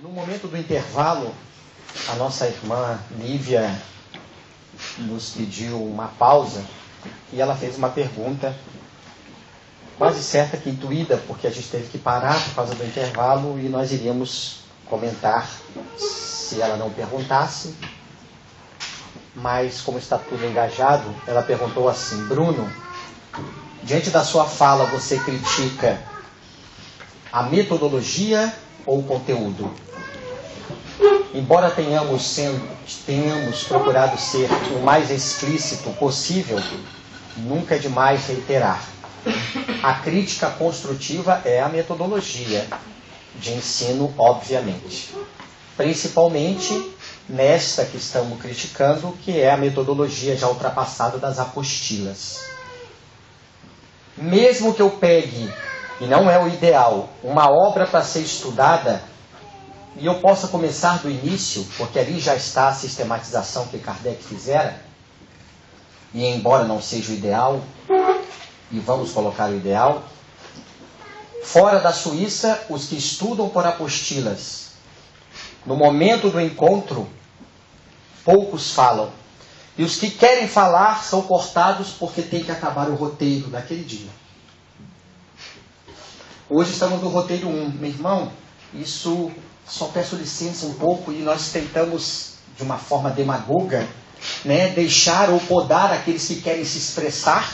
No momento do intervalo, a nossa irmã Lívia nos pediu uma pausa e ela fez uma pergunta quase certa que intuída, porque a gente teve que parar por causa do intervalo e nós iríamos comentar se ela não perguntasse. Mas como está tudo engajado, ela perguntou assim: Bruno, diante da sua fala você critica a metodologia ou o conteúdo? Embora tenhamos procurado ser o mais explícito possível, nunca é demais reiterar. A crítica construtiva é a metodologia de ensino, obviamente. Principalmente nesta que estamos criticando, que é a metodologia já ultrapassada das apostilas. Mesmo que eu pegue, e não é o ideal, uma obra para ser estudada, e eu possa começar do início, porque ali já está a sistematização que Kardec fizera, e embora não seja o ideal, e vamos colocar o ideal, fora da Suíça, os que estudam por apostilas, no momento do encontro, poucos falam. E os que querem falar são cortados porque tem que acabar o roteiro daquele dia. Hoje estamos no roteiro 1. Meu irmão, isso só peço licença um pouco e nós tentamos, de uma forma demagoga, deixar ou podar aqueles que querem se expressar,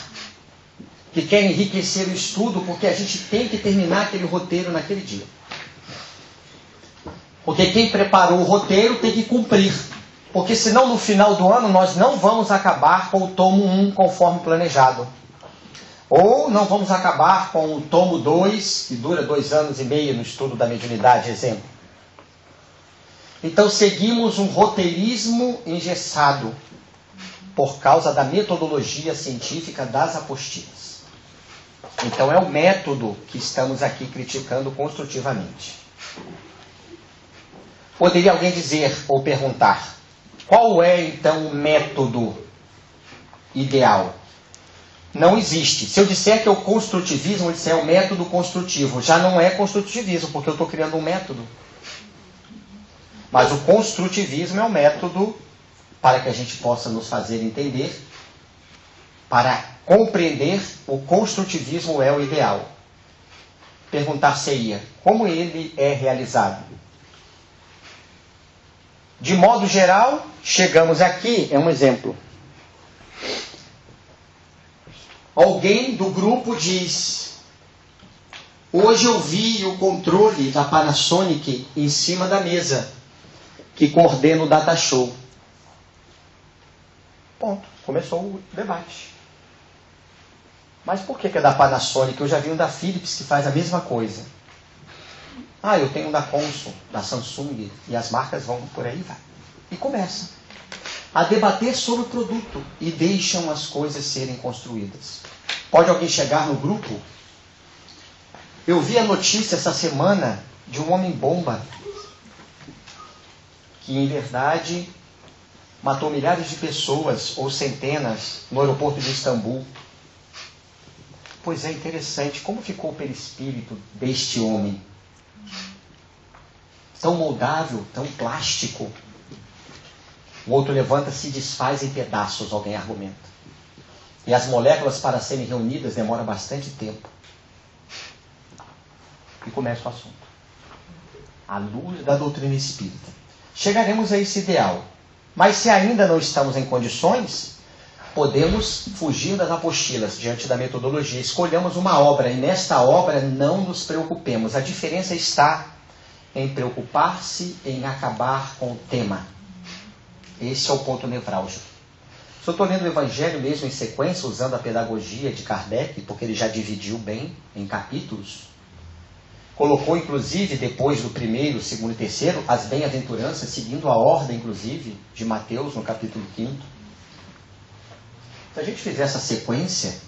que querem enriquecer o estudo, porque a gente tem que terminar aquele roteiro naquele dia. Porque quem preparou o roteiro tem que cumprir. Porque senão no final do ano nós não vamos acabar com o tomo 1 conforme planejado. Ou não vamos acabar com o tomo 2, que dura 2 anos e meio no estudo da mediunidade, exemplo. Então seguimos um roteirismo engessado por causa da metodologia científica das apostilas. Então é o método que estamos aqui criticando construtivamente. Poderia alguém dizer ou perguntar: qual é então o método ideal? Não existe. Se eu disser que é o construtivismo, eu disser o método construtivo, já não é construtivismo, porque eu estou criando um método. Mas o construtivismo é um método para que a gente possa nos fazer entender, para compreender, o construtivismo é o ideal. Perguntar-se-ia, como ele é realizado? De modo geral, chegamos aqui, é um exemplo. Alguém do grupo diz: hoje eu vi o controle da Panasonic em cima da mesa, que coordena o Data Show. Ponto. Começou o debate. Mas por que é da Panasonic? Eu já vi um da Philips que faz a mesma coisa. Eu tenho um da Consul, da Samsung, e as marcas vão por aí, vai. E começa a debater sobre o produto e deixam as coisas serem construídas. Pode alguém chegar no grupo? Eu vi a notícia essa semana de um homem-bomba que, em verdade, matou milhares de pessoas, ou centenas, no aeroporto de Istambul. Pois é, interessante, como ficou o perispírito deste homem? Tão moldável, tão plástico. O outro levanta-se e desfaz em pedaços, alguém argumenta. E as moléculas para serem reunidas demoram bastante tempo. E começa o assunto. À luz da doutrina espírita. Chegaremos a esse ideal. Mas se ainda não estamos em condições, podemos fugir das apostilas diante da metodologia. Escolhamos uma obra e nesta obra não nos preocupemos. A diferença está em preocupar-se em acabar com o tema. Esse é o ponto nevrálgico. Se eu estou lendo o Evangelho mesmo em sequência, usando a pedagogia de Kardec, porque ele já dividiu bem em capítulos, colocou inclusive depois do primeiro, segundo e terceiro, as bem-aventuranças, seguindo a ordem inclusive de Mateus no capítulo 5º. Se a gente fizer essa sequência,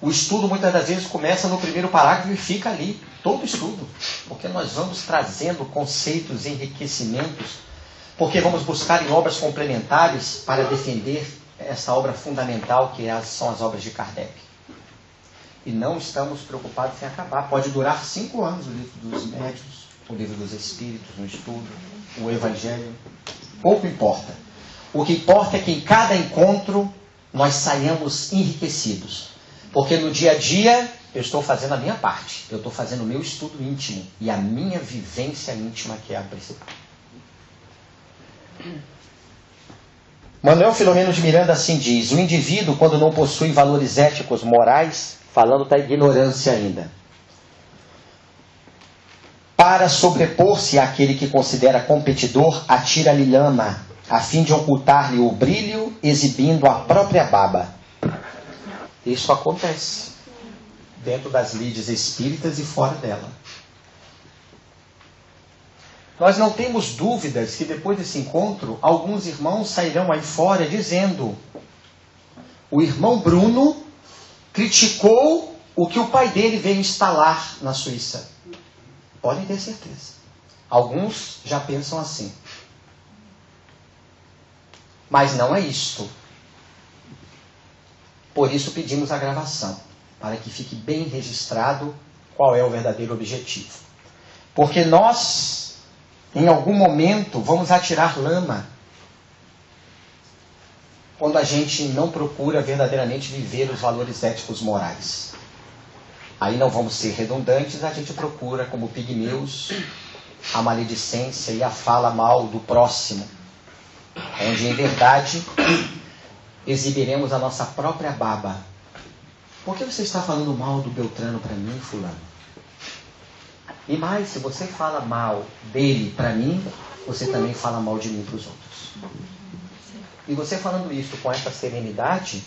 o estudo muitas das vezes começa no primeiro parágrafo e fica ali, todo o estudo, porque nós vamos trazendo conceitos, enriquecimentos, porque vamos buscar em obras complementares para defender essa obra fundamental que são as obras de Kardec. E não estamos preocupados em acabar. Pode durar 5 anos o livro dos médiuns. o livro dos Espíritos, no estudo, o Evangelho. Pouco importa. O que importa é que em cada encontro nós saiamos enriquecidos. Porque no dia a dia eu estou fazendo a minha parte. Eu estou fazendo o meu estudo íntimo. E a minha vivência íntima que é a principal. Manuel Filomeno de Miranda assim diz: o indivíduo, quando não possui valores éticos, morais, falando da ignorância ainda, para sobrepor-se àquele que considera competidor, atira-lhe lama, a fim de ocultar-lhe o brilho, exibindo a própria baba. Isso acontece dentro das lides espíritas e fora dela. Nós não temos dúvidas que depois desse encontro, alguns irmãos sairão aí fora dizendo: o irmão Bruno criticou o que o pai dele veio instalar na Suíça. Podem ter certeza. Alguns já pensam assim. Mas não é isto. Por isso pedimos a gravação, para que fique bem registrado qual é o verdadeiro objetivo. Porque nós, em algum momento, vamos atirar lama quando a gente não procura verdadeiramente viver os valores éticos morais. Aí não vamos ser redundantes, a gente procura, como pigmeus, a maledicência e a fala mal do próximo, onde em verdade exibiremos a nossa própria baba. Por que você está falando mal do Beltrano para mim, fulano? E mais, se você fala mal dele para mim, você também fala mal de mim para os outros. E você falando isso com essa serenidade,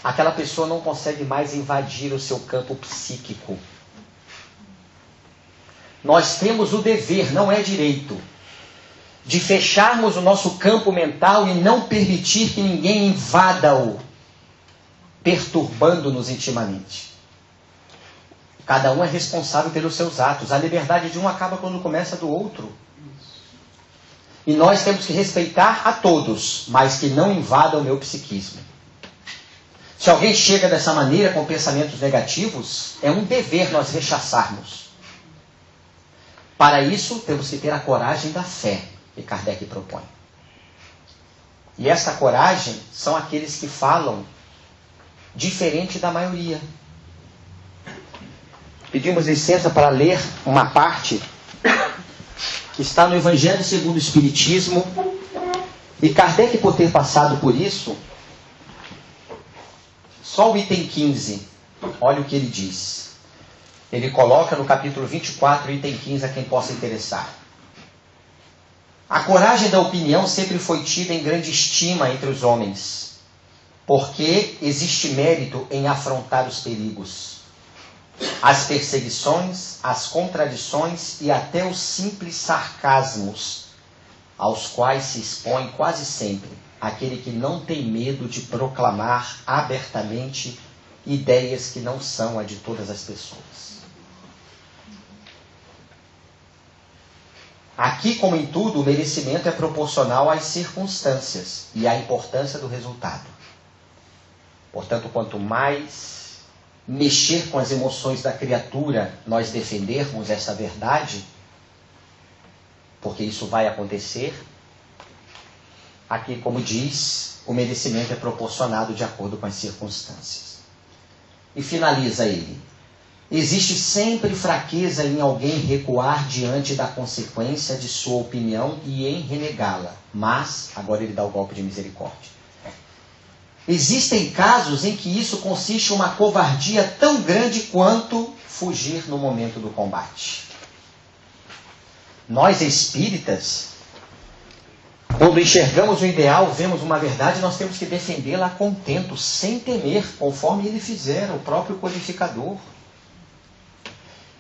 aquela pessoa não consegue mais invadir o seu campo psíquico. Nós temos o dever, não é direito, de fecharmos o nosso campo mental e não permitir que ninguém invada-o, perturbando-nos intimamente. Cada um é responsável pelos seus atos. A liberdade de um acaba quando começa do outro. E nós temos que respeitar a todos, mas que não invadam o meu psiquismo. Se alguém chega dessa maneira com pensamentos negativos, é um dever nós rechaçarmos. Para isso, temos que ter a coragem da fé, que Kardec propõe. E essa coragem são aqueles que falam diferente da maioria. Pedimos licença para ler uma parte que está no Evangelho segundo o Espiritismo. E Kardec, por ter passado por isso, só o item 15, olha o que ele diz. Ele coloca no capítulo 24, item 15, a quem possa interessar. A coragem da opinião sempre foi tida em grande estima entre os homens, porque existe mérito em afrontar os perigos, as perseguições, as contradições e até os simples sarcasmos, aos quais se expõe quase sempre aquele que não tem medo de proclamar abertamente ideias que não são a de todas as pessoas. Aqui, como em tudo, o merecimento é proporcional às circunstâncias e à importância do resultado. Portanto, quanto mais mexer com as emoções da criatura, nós defendermos essa verdade, porque isso vai acontecer, aqui, como diz, o merecimento é proporcionado de acordo com as circunstâncias. E finaliza ele: existe sempre fraqueza em alguém recuar diante da consequência de sua opinião e em renegá-la. Mas, agora ele dá o golpe de misericórdia. Existem casos em que isso consiste em uma covardia tão grande quanto fugir no momento do combate. Nós espíritas, quando enxergamos o ideal, vemos uma verdade, nós temos que defendê-la a contento, sem temer, conforme ele fizer, o próprio codificador.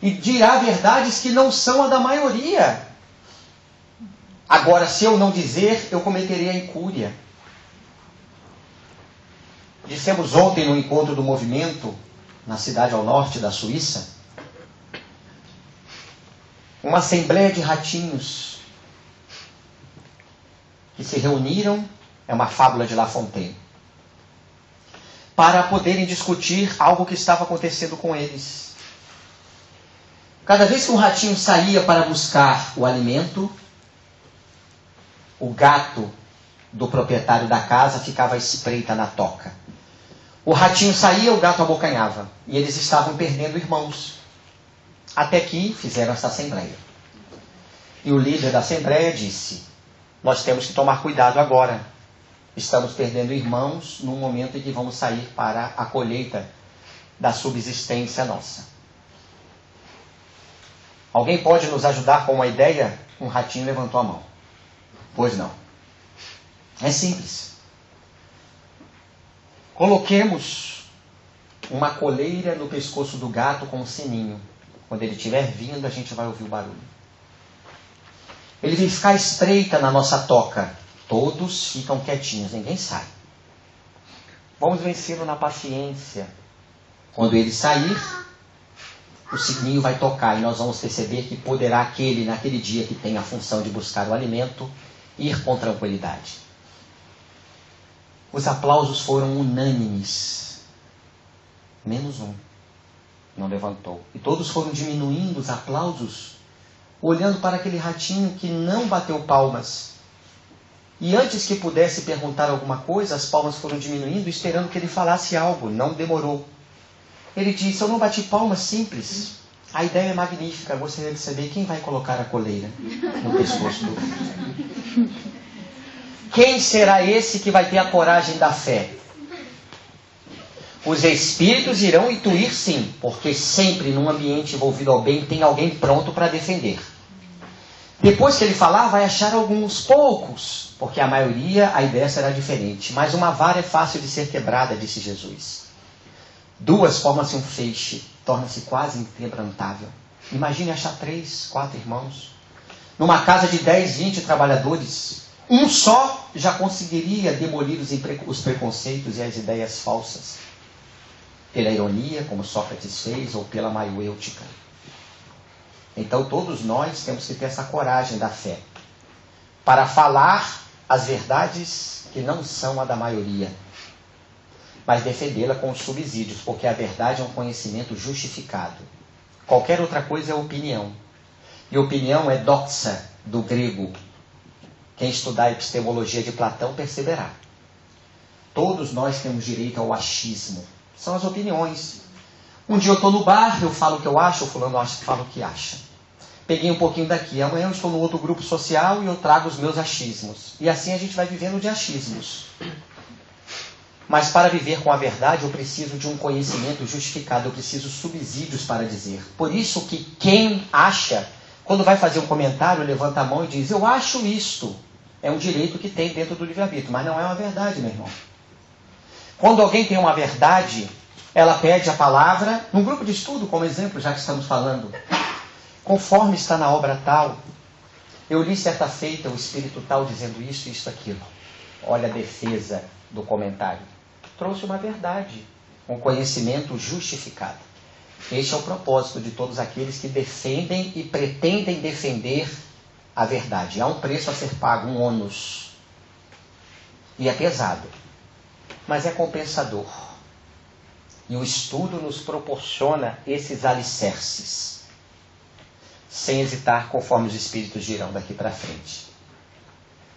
E dirá verdades que não são a da maioria. Agora, se eu não dizer, eu cometerei a incúria. Dissemos ontem no encontro do movimento, na cidade ao norte da Suíça, uma assembleia de ratinhos que se reuniram, é uma fábula de La Fontaine, para poderem discutir algo que estava acontecendo com eles. Cada vez que um ratinho saía para buscar o alimento, o gato do proprietário da casa ficava à espreita na toca. O ratinho saía, o gato abocanhava. E eles estavam perdendo irmãos. Até que fizeram essa assembleia. E o líder da assembleia disse: nós temos que tomar cuidado agora. Estamos perdendo irmãos num momento em que vamos sair para a colheita da subsistência nossa. Alguém pode nos ajudar com uma ideia? Um ratinho levantou a mão. Pois não. É simples. Coloquemos uma coleira no pescoço do gato com um sininho. Quando ele estiver vindo, a gente vai ouvir o barulho. Ele vai ficar estreita na nossa toca. Todos ficam quietinhos, ninguém sai. Vamos vencê-lo na paciência. Quando ele sair, o sininho vai tocar e nós vamos perceber que poderá aquele, naquele dia que tem a função de buscar o alimento, ir com tranquilidade. Os aplausos foram unânimes. Menos um não levantou. E todos foram diminuindo os aplausos, olhando para aquele ratinho que não bateu palmas. E antes que pudesse perguntar alguma coisa, as palmas foram diminuindo, esperando que ele falasse algo. Não demorou. Ele disse: eu não bati palmas, simples. A ideia é magnífica. Eu gostaria de saber quem vai colocar a coleira no pescoço do gato. Quem será esse que vai ter a coragem da fé? Os espíritos irão intuir sim, porque sempre num ambiente envolvido ao bem tem alguém pronto para defender. Depois que ele falar, vai achar alguns poucos, porque a maioria, a ideia será diferente. Mas uma vara é fácil de ser quebrada, disse Jesus. Duas formam-se um feixe, torna-se quase inquebrantável. Imagine achar 3, 4 irmãos. Numa casa de 10, 20 trabalhadores, um só já conseguiria demolir os preconceitos e as ideias falsas. Pela ironia, como Sócrates fez, ou pela maiêutica. Então todos nós temos que ter essa coragem da fé, para falar as verdades que não são a da maioria, mas defendê-la com os subsídios, porque a verdade é um conhecimento justificado. Qualquer outra coisa é opinião. E opinião é doxa, do grego. Quem estudar a epistemologia de Platão perceberá. Todos nós temos direito ao achismo. São as opiniões. Um dia eu estou no bar, eu falo o que eu acho, o fulano fala o que acha. Peguei um pouquinho daqui, amanhã eu estou no outro grupo social e eu trago os meus achismos. E assim a gente vai vivendo de achismos. Mas para viver com a verdade eu preciso de um conhecimento justificado, eu preciso de subsídios para dizer. Por isso que quem acha, quando vai fazer um comentário, levanta a mão e diz: eu acho isto. É um direito que tem dentro do livre-arbítrio, mas não é uma verdade, meu irmão. Quando alguém tem uma verdade, ela pede a palavra, num grupo de estudo, como exemplo, já que estamos falando, conforme está na obra tal, eu li certa feita o espírito tal dizendo isso, isto, aquilo. Olha a defesa do comentário. Trouxe uma verdade, um conhecimento justificado. Este é o propósito de todos aqueles que defendem e pretendem defender a verdade. Há um preço a ser pago, um ônus. E é pesado. Mas é compensador. E o estudo nos proporciona esses alicerces. Sem hesitar, conforme os espíritos dirão daqui para frente.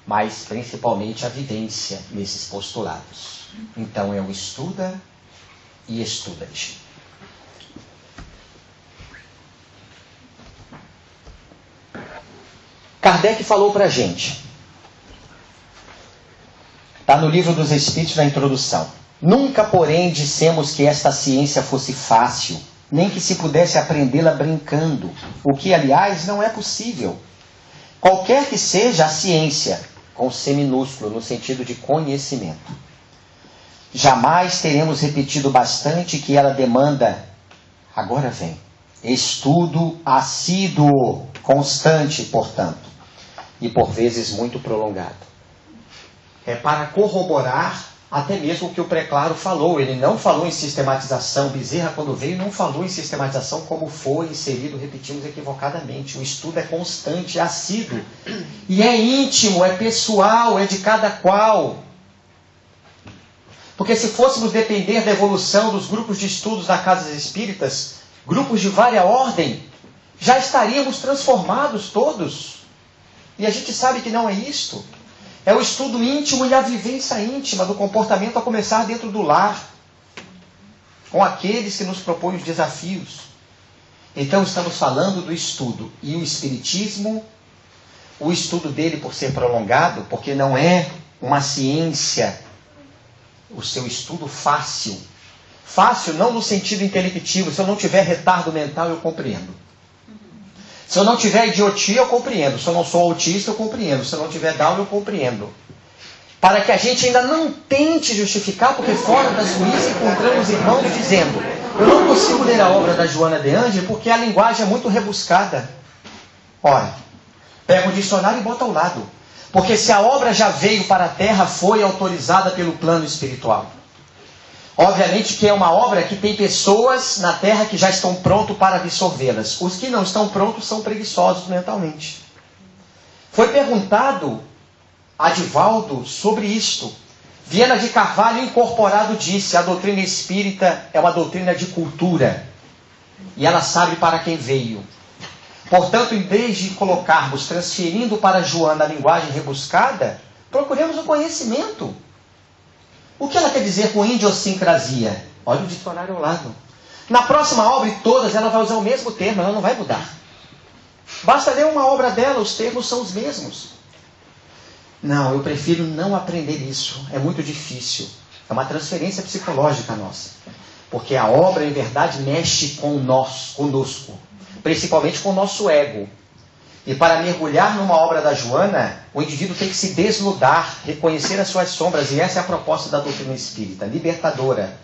Mas principalmente a vivência nesses postulados. Então é o estuda e estuda-te. Kardec falou para a gente. Está no Livro dos Espíritos, na introdução. Nunca, porém, dissemos que esta ciência fosse fácil, nem que se pudesse aprendê-la brincando, o que, aliás, não é possível. Qualquer que seja a ciência, com C minúsculo, no sentido de conhecimento. Jamais teremos repetido bastante que ela demanda, agora vem, estudo assíduo, constante, portanto, e por vezes muito prolongado. É para corroborar até mesmo o que o Preclaro falou. Ele não falou em sistematização. Bezerra, quando veio, não falou em sistematização como foi inserido, repetimos equivocadamente. O estudo é constante, é assíduo. E é íntimo, é pessoal, é de cada qual. Porque se fôssemos depender da evolução dos grupos de estudos da Casa Espíritas, grupos de vária ordem, já estaríamos transformados todos. E a gente sabe que não é isto. É o estudo íntimo e a vivência íntima do comportamento a começar dentro do lar, com aqueles que nos propõem os desafios. Então estamos falando do estudo. E o Espiritismo, o estudo dele por ser prolongado, porque não é uma ciência, o seu estudo fácil. Fácil não no sentido intelectivo. Se eu não tiver retardo mental, eu compreendo. Se eu não tiver idiotia, eu compreendo. Se eu não sou autista, eu compreendo. Se eu não tiver Down, eu compreendo. Para que a gente ainda não tente justificar, porque fora da Suíça encontramos irmãos dizendo: eu não consigo ler a obra da Joana de Ângeles porque a linguagem é muito rebuscada. Ora, pega o dicionário e bota ao lado. Porque se a obra já veio para a Terra, foi autorizada pelo plano espiritual. Obviamente que é uma obra que tem pessoas na Terra que já estão prontos para absorvê-las. Os que não estão prontos são preguiçosos mentalmente. Foi perguntado a Divaldo sobre isto. Viana de Carvalho incorporado disse: a doutrina espírita é uma doutrina de cultura. E ela sabe para quem veio. Portanto, em vez de colocarmos, transferindo para Joana a linguagem rebuscada, procuremos o conhecimento. O que ela quer dizer com idiosincrasia? Olha o dicionário ao lado. Na próxima obra, e todas, ela vai usar o mesmo termo, ela não vai mudar. Basta ler uma obra dela, os termos são os mesmos. Não, eu prefiro não aprender isso. É muito difícil. É uma transferência psicológica nossa. Porque a obra, em verdade, mexe com nós, conosco. Principalmente com o nosso ego. E para mergulhar numa obra da Joana, o indivíduo tem que se desnudar, reconhecer as suas sombras. E essa é a proposta da doutrina espírita, libertadora.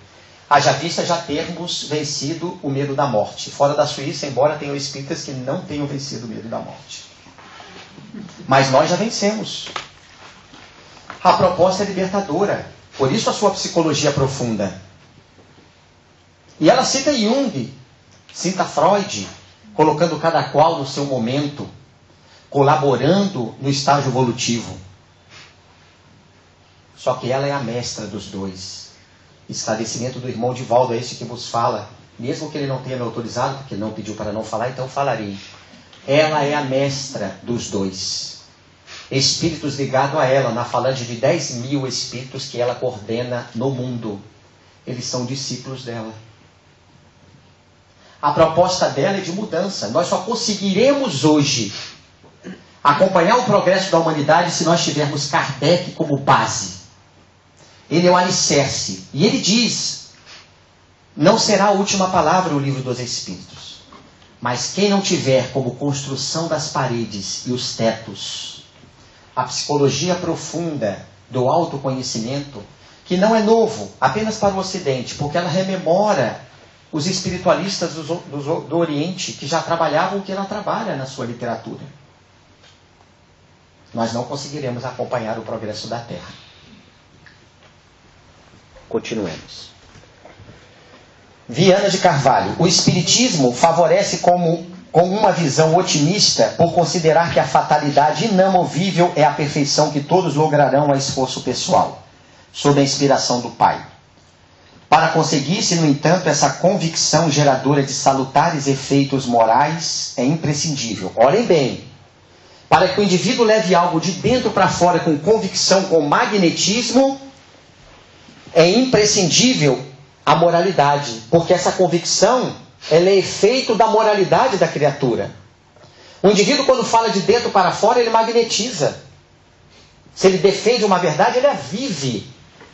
Haja vista já termos vencido o medo da morte. Fora da Suíça, embora tenham espíritas que não tenham vencido o medo da morte. Mas nós já vencemos. A proposta é libertadora. Por isso a sua psicologia profunda. E ela cita Jung, cita Freud, colocando cada qual no seu momento, colaborando no estágio evolutivo. Só que ela é a mestra dos dois. Esclarecimento do irmão Divaldo é esse que vos fala, mesmo que ele não tenha me autorizado, porque não pediu para não falar, então falarei. Ela é a mestra dos dois. Espíritos ligados a ela, na falange de 10.000 espíritos que ela coordena no mundo. Eles são discípulos dela. A proposta dela é de mudança. Nós só conseguiremos hoje acompanhar o progresso da humanidade se nós tivermos Kardec como base. Ele é o alicerce. E ele diz: não será a última palavra o livro dos Espíritos. Mas quem não tiver como construção das paredes e os tetos a psicologia profunda do autoconhecimento, que não é novo apenas para o Ocidente, porque ela rememora os espiritualistas do Oriente que já trabalhavam o que ela trabalha na sua literatura. Nós não conseguiremos acompanhar o progresso da Terra. Continuemos. Viana de Carvalho. O Espiritismo favorece com uma visão otimista por considerar que a fatalidade inamovível é a perfeição que todos lograrão a esforço pessoal, sob a inspiração do Pai. Para conseguir-se, no entanto, essa convicção geradora de salutares efeitos morais é imprescindível. Olhem bem, para que o indivíduo leve algo de dentro para fora com convicção, com magnetismo, é imprescindível a moralidade, porque essa convicção ela é efeito da moralidade da criatura. O indivíduo, quando fala de dentro para fora, ele magnetiza. Se ele defende uma verdade, ele a vive,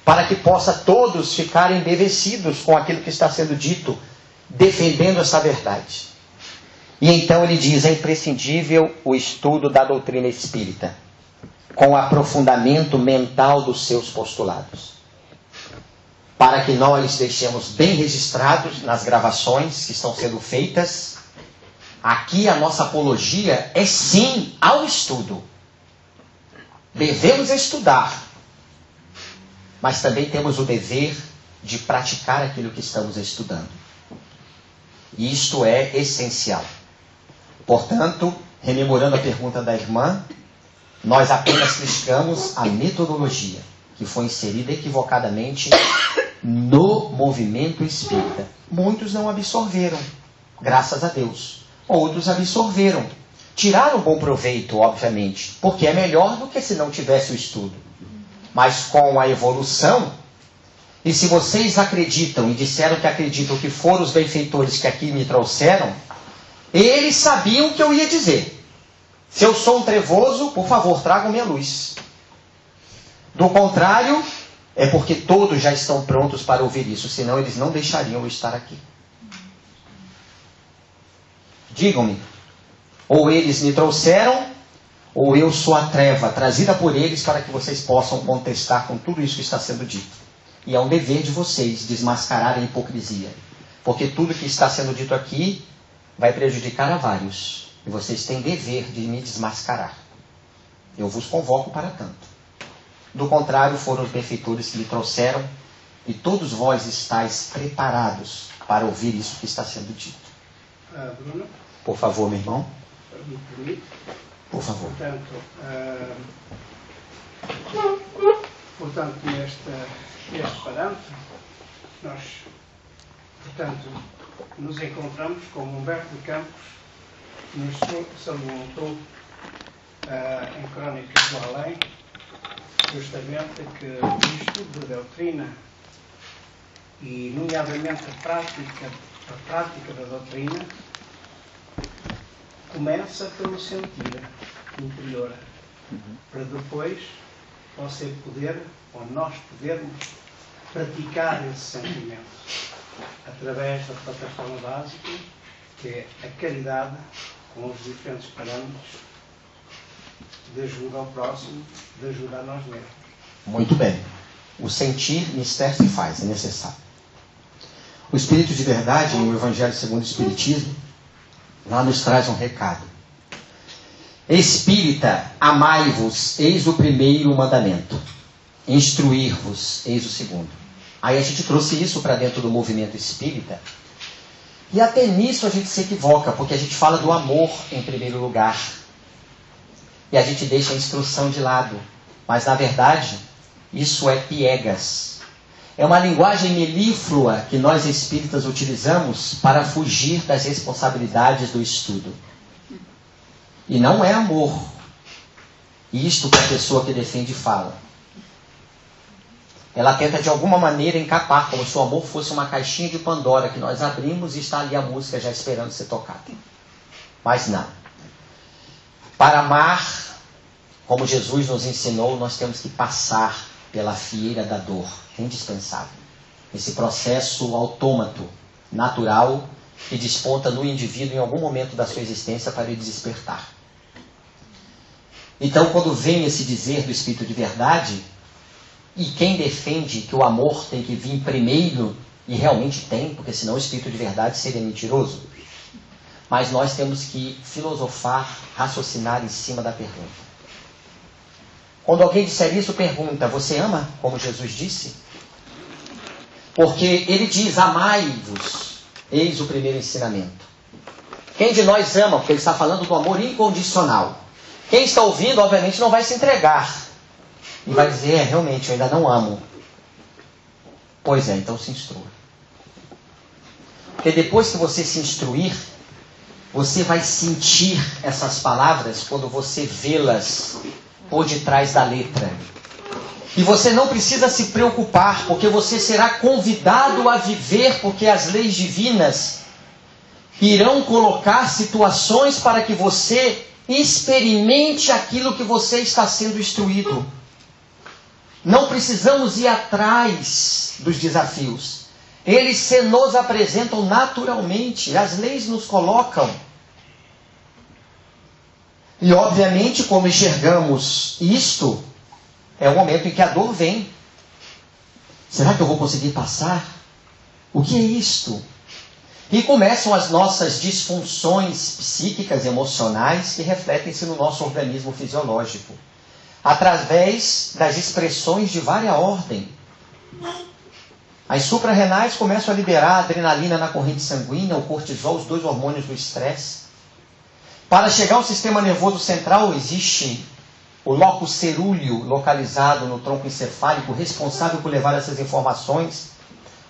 para que possa todos ficarem embevecidos com aquilo que está sendo dito, defendendo essa verdade. E então ele diz: é imprescindível o estudo da doutrina espírita, com o aprofundamento mental dos seus postulados, para que nós deixemos bem registrados nas gravações que estão sendo feitas. Aqui a nossa apologia é sim ao estudo. Devemos estudar, mas também temos o dever de praticar aquilo que estamos estudando. E isto é essencial. Portanto, rememorando a pergunta da irmã, nós apenas criticamos a metodologia que foi inserida equivocadamente no movimento espírita. Muitos não absorveram, graças a Deus. outros absorveram. Tiraram bom proveito, obviamente, porque é melhor do que se não tivesse o estudo. Mas com a evolução, e se vocês acreditam e disseram que acreditam que foram os benfeitores que aqui me trouxeram, eles sabiam o que eu ia dizer. Se eu sou um trevoso, por favor, tragam minha luz. Do contrário, é porque todos já estão prontos para ouvir isso, senão eles não deixariam eu estar aqui. Digam-me, ou eles me trouxeram, ou eu sou a treva trazida por eles para que vocês possam contestar com tudo isso que está sendo dito. E é um dever de vocês desmascarar a hipocrisia. Porque tudo que está sendo dito aqui vai prejudicar a vários. E vocês têm dever de me desmascarar. Eu vos convoco para tanto. Do contrário, foram os benfeitores que me trouxeram, e todos vós estáis preparados para ouvir isso que está sendo dito. Bruno? Por favor, meu irmão. Por favor. Portanto, neste parâmetro, nós, nos encontramos com Humberto de Campos, que nos salientou em Crónicas do Além, justamente que o estudo da doutrina, e nomeadamente a prática da doutrina, começa pelo sentir interior, para depois você poder, ou nós podermos, praticar esse sentimento através da plataforma básica, que é a caridade, com os diferentes parâmetros de ajuda ao próximo, de ajuda a nós mesmos. Muito bem. O sentir, mistério se faz, é necessário. O Espírito de Verdade, no Evangelho segundo o Espiritismo, lá nos traz um recado. Espírita, amai-vos, eis o primeiro mandamento. Instruir-vos, eis o segundo. Aí a gente trouxe isso para dentro do movimento espírita. E até nisso a gente se equivoca, porque a gente fala do amor em primeiro lugar. E a gente deixa a instrução de lado. Mas na verdade, isso é piegas. É uma linguagem melíflua que nós espíritas utilizamos para fugir das responsabilidades do estudo. E não é amor. Isto que a pessoa que defende fala. Ela tenta de alguma maneira encapar, como se o amor fosse uma caixinha de Pandora que nós abrimos e está ali a música já esperando ser tocada. Mas não. Para amar, como Jesus nos ensinou, nós temos que passar pela fieira da dor. É indispensável. Esse processo autômato, natural, que desponta no indivíduo em algum momento da sua existência para ele despertar. Então, quando vem esse dizer do Espírito de Verdade, e quem defende que o amor tem que vir primeiro, e realmente tem, porque senão o Espírito de Verdade seria mentiroso, mas nós temos que filosofar, raciocinar em cima da pergunta. Quando alguém disser isso, pergunta, você ama, como Jesus disse? Porque ele diz, amai-vos, eis o primeiro ensinamento. Quem de nós ama? Porque ele está falando do amor incondicional. Quem está ouvindo, obviamente, não vai se entregar. E vai dizer, realmente, eu ainda não amo. Pois é, então se instrua. Porque depois que você se instruir, você vai sentir essas palavras quando você vê-las por detrás da letra. E você não precisa se preocupar, porque você será convidado a viver, porque as leis divinas irão colocar situações para que você experimente aquilo que você está sendo instruído. Não precisamos ir atrás dos desafios. Eles se nos apresentam naturalmente. As leis nos colocam. E obviamente, como enxergamos isto, é o momento em que a dor vem. Será que eu vou conseguir passar? O que é isto? E começam as nossas disfunções psíquicas, emocionais, que refletem-se no nosso organismo fisiológico. Através das expressões de várias ordem. As suprarrenais começam a liberar a adrenalina na corrente sanguínea, o cortisol, os dois hormônios do estresse. Para chegar ao sistema nervoso central, existe o locus cerúleo, localizado no tronco encefálico, responsável por levar essas informações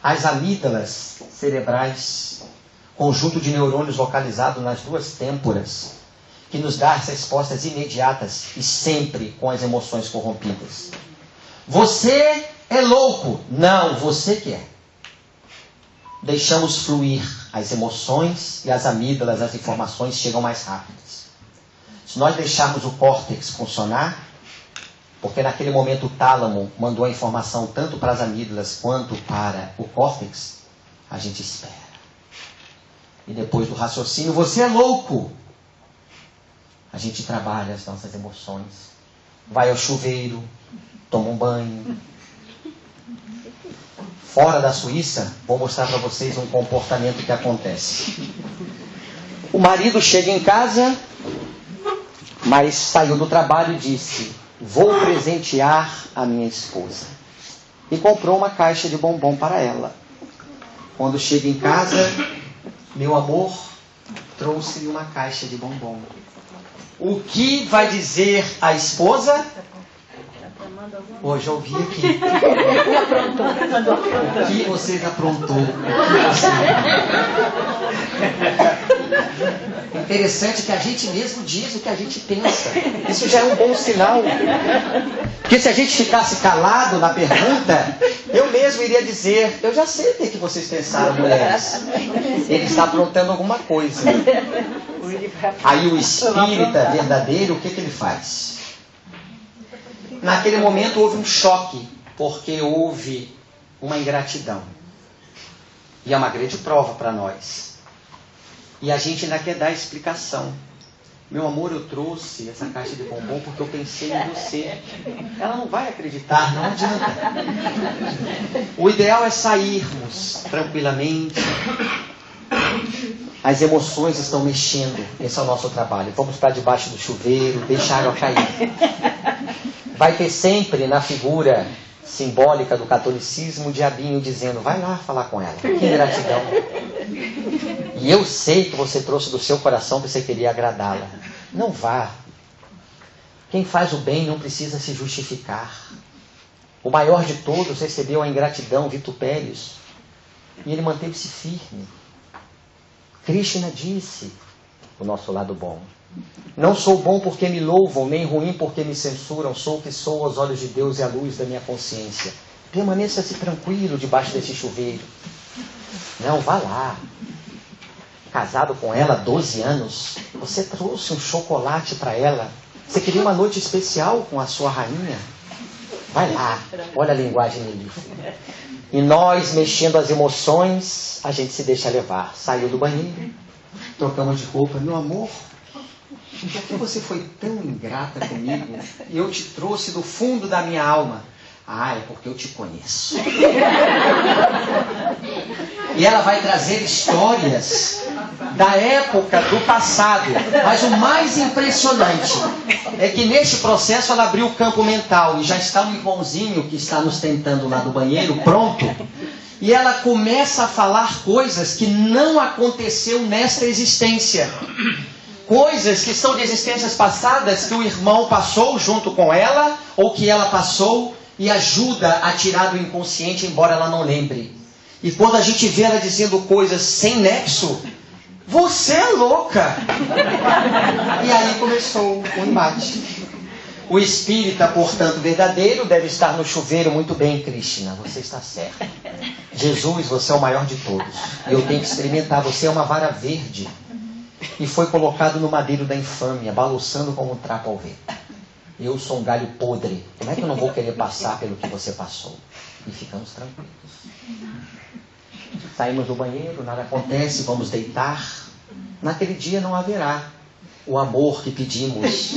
às amígdalas cerebrais. conjunto de neurônios localizado nas duas têmporas, que nos dá as respostas imediatas e sempre com as emoções corrompidas. Você é louco. Não, você que é. Deixamos fluir as emoções e as amígdalas, as informações chegam mais rápidas. Se nós deixarmos o córtex funcionar, porque naquele momento o tálamo mandou a informação tanto para as amígdalas quanto para o córtex, a gente espera. E depois do raciocínio, você é louco. A gente trabalha as nossas emoções. Vai ao chuveiro, toma um banho. Fora da Suíça, vou mostrar para vocês um comportamento que acontece. O marido chega em casa, mas saiu do trabalho e disse: vou presentear a minha esposa. E comprou uma caixa de bombom para ela. Quando chega em casa, meu amor, trouxe-lhe uma caixa de bombom. O que vai dizer a esposa? Hoje eu ouvi aqui. O que vocês aprontou? Interessante que a gente mesmo diz o que a gente pensa. Isso já é um bom sinal. Porque se a gente ficasse calado na pergunta, eu mesmo iria dizer: eu já sei o que vocês pensaram, mulheres. Ele está aprontando alguma coisa. Aí o espírita verdadeiro, o que ele faz? Naquele momento houve um choque, porque houve uma ingratidão. E é uma grande prova para nós. E a gente ainda quer dar explicação. Meu amor, eu trouxe essa caixa de bombom porque eu pensei em você. Ela não vai acreditar, não adianta. O ideal é sairmos tranquilamente. As emoções estão mexendo. Esse é o nosso trabalho. Vamos para debaixo do chuveiro, deixar a água cair. Vai ter sempre na figura simbólica do catolicismo o diabinho dizendo: vai lá falar com ela. Que ingratidão. E eu sei que você trouxe do seu coração que você queria agradá-la. Não vá. Quem faz o bem não precisa se justificar. O maior de todos recebeu a ingratidão, vitupérios, e ele manteve-se firme. Krishna disse, o nosso lado bom: não sou bom porque me louvam, nem ruim porque me censuram. Sou o que sou aos olhos de Deus e à luz da minha consciência. Permaneça-se tranquilo debaixo desse chuveiro. Não, vá lá. Casado com ela há 12 anos, você trouxe um chocolate para ela. Você queria uma noite especial com a sua rainha. Vai lá. Olha a linguagem melífluga. E nós, mexendo as emoções, a gente se deixa levar. Saiu do banheiro, trocamos de roupa. Meu amor, por que você foi tão ingrata comigo? E eu te trouxe do fundo da minha alma. Ah, é porque eu te conheço. E ela vai trazer histórias da época do passado. Mas o mais impressionante é que neste processo ela abriu o campo mental. E já está um irmãozinho que está nos tentando lá do banheiro, pronto. E ela começa a falar coisas que não aconteceu nesta existência. Coisas que são de existências passadas que o irmão passou junto com ela, ou que ela passou, e ajuda a tirar do inconsciente, embora ela não lembre. E quando a gente vê ela dizendo coisas sem nexo, você é louca! E aí começou o embate. O espírita, portanto, verdadeiro, deve estar no chuveiro. Muito bem, Krishna, você está certo. Jesus, você é o maior de todos. E eu tenho que experimentar, você é uma vara verde. E foi colocado no madeiro da infâmia, balançando como um trapo ao vento. Eu sou um galho podre. Como é que eu não vou querer passar pelo que você passou? E ficamos tranquilos. Saímos do banheiro, nada acontece, vamos deitar. Naquele dia não haverá o amor que pedimos,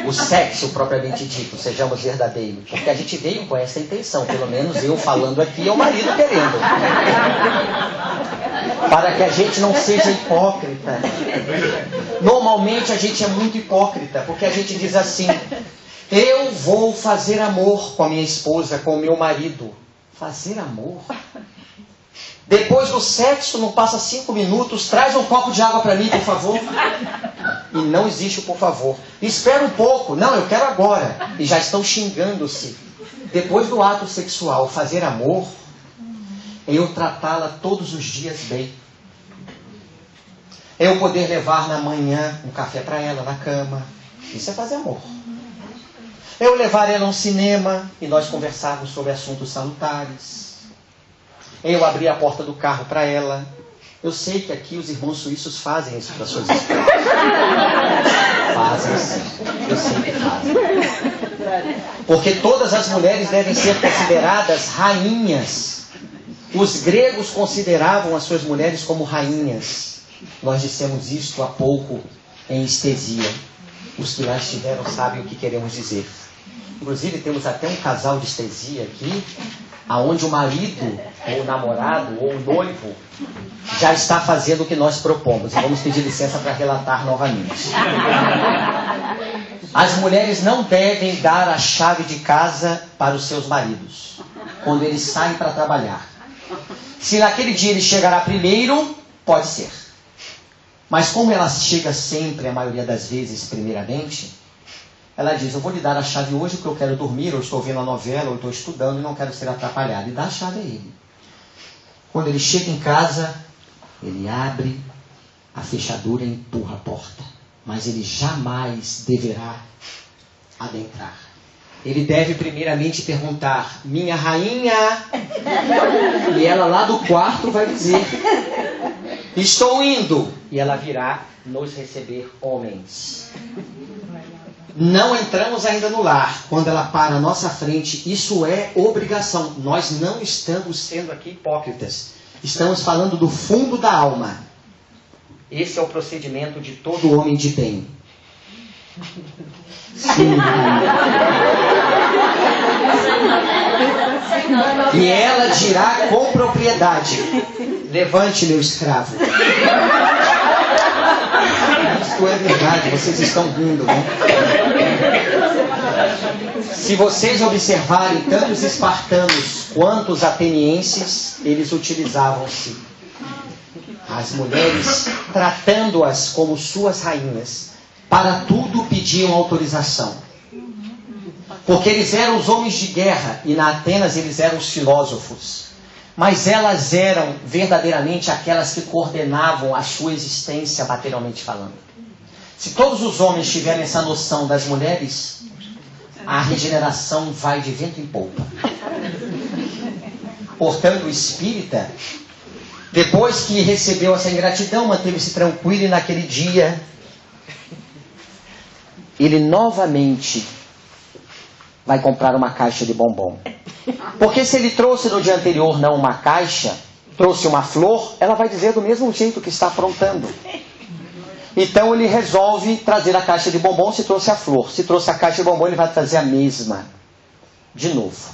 o sexo propriamente dito, sejamos verdadeiros. Porque a gente veio com essa intenção, pelo menos eu falando aqui e o marido querendo. Para que a gente não seja hipócrita. Normalmente a gente é muito hipócrita, porque a gente diz assim: eu vou fazer amor com a minha esposa, com o meu marido. Fazer amor? Depois do sexo, não passa 5 minutos, traz um copo de água para mim, por favor. E não existe o por favor. Espera um pouco. Não, eu quero agora. E já estão xingando-se. Depois do ato sexual, fazer amor é eu tratá-la todos os dias bem. É eu poder levar na manhã um café para ela na cama. Isso é fazer amor. É eu levar ela a um cinema e nós conversarmos sobre assuntos salutares. É eu abrir a porta do carro para ela. Eu sei que aqui os irmãos suíços fazem isso para suas esposas. Fazem sim. Eu sei que fazem. Porque todas as mulheres devem ser consideradas rainhas. Os gregos consideravam as suas mulheres como rainhas. Nós dissemos isto há pouco em Estesia. Os que lá estiveram sabem o que queremos dizer. Inclusive temos até um casal de Estesia aqui, aonde o marido, ou o namorado, ou o noivo, já está fazendo o que nós propomos. E vamos pedir licença para relatar novamente. As mulheres não devem dar a chave de casa para os seus maridos, quando eles saem para trabalhar. Se naquele dia ele chegará primeiro, pode ser. Mas como ela chega sempre, a maioria das vezes, primeiramente, ela diz, eu vou lhe dar a chave hoje porque eu quero dormir, ou estou vendo a novela, ou estou estudando e não quero ser atrapalhado. E dá a chave a ele. Quando ele chega em casa, ele abre a fechadura e empurra a porta. Mas ele jamais deverá adentrar. Ele deve primeiramente perguntar, minha rainha, e ela lá do quarto vai dizer, estou indo, e ela virá nos receber homens. Não entramos ainda no lar, quando ela para à nossa frente, isso é obrigação. Nós não estamos sendo aqui hipócritas, estamos falando do fundo da alma. Esse é o procedimento de todo homem de bem. Sim. E ela dirá com propriedade, levante meu escravo. Isto é verdade, vocês estão rindo, né? Se vocês observarem, tanto os espartanos quanto os atenienses, eles utilizavam-se as mulheres, tratando-as como suas rainhas. Para tudo pediam autorização. Porque eles eram os homens de guerra e na Atenas eles eram os filósofos. Mas elas eram verdadeiramente aquelas que coordenavam a sua existência materialmente falando. Se todos os homens tiverem essa noção das mulheres, a regeneração vai de vento em polpa. Portanto, o espírita, depois que recebeu essa ingratidão, manteve-se tranquilo e naquele dia ele novamente vai comprar uma caixa de bombom. Porque se ele trouxe no dia anterior não uma caixa, trouxe uma flor, ela vai dizer do mesmo jeito que está afrontando. Então ele resolve trazer a caixa de bombom se trouxe a flor. Se trouxe a caixa de bombom, ele vai trazer a mesma. De novo.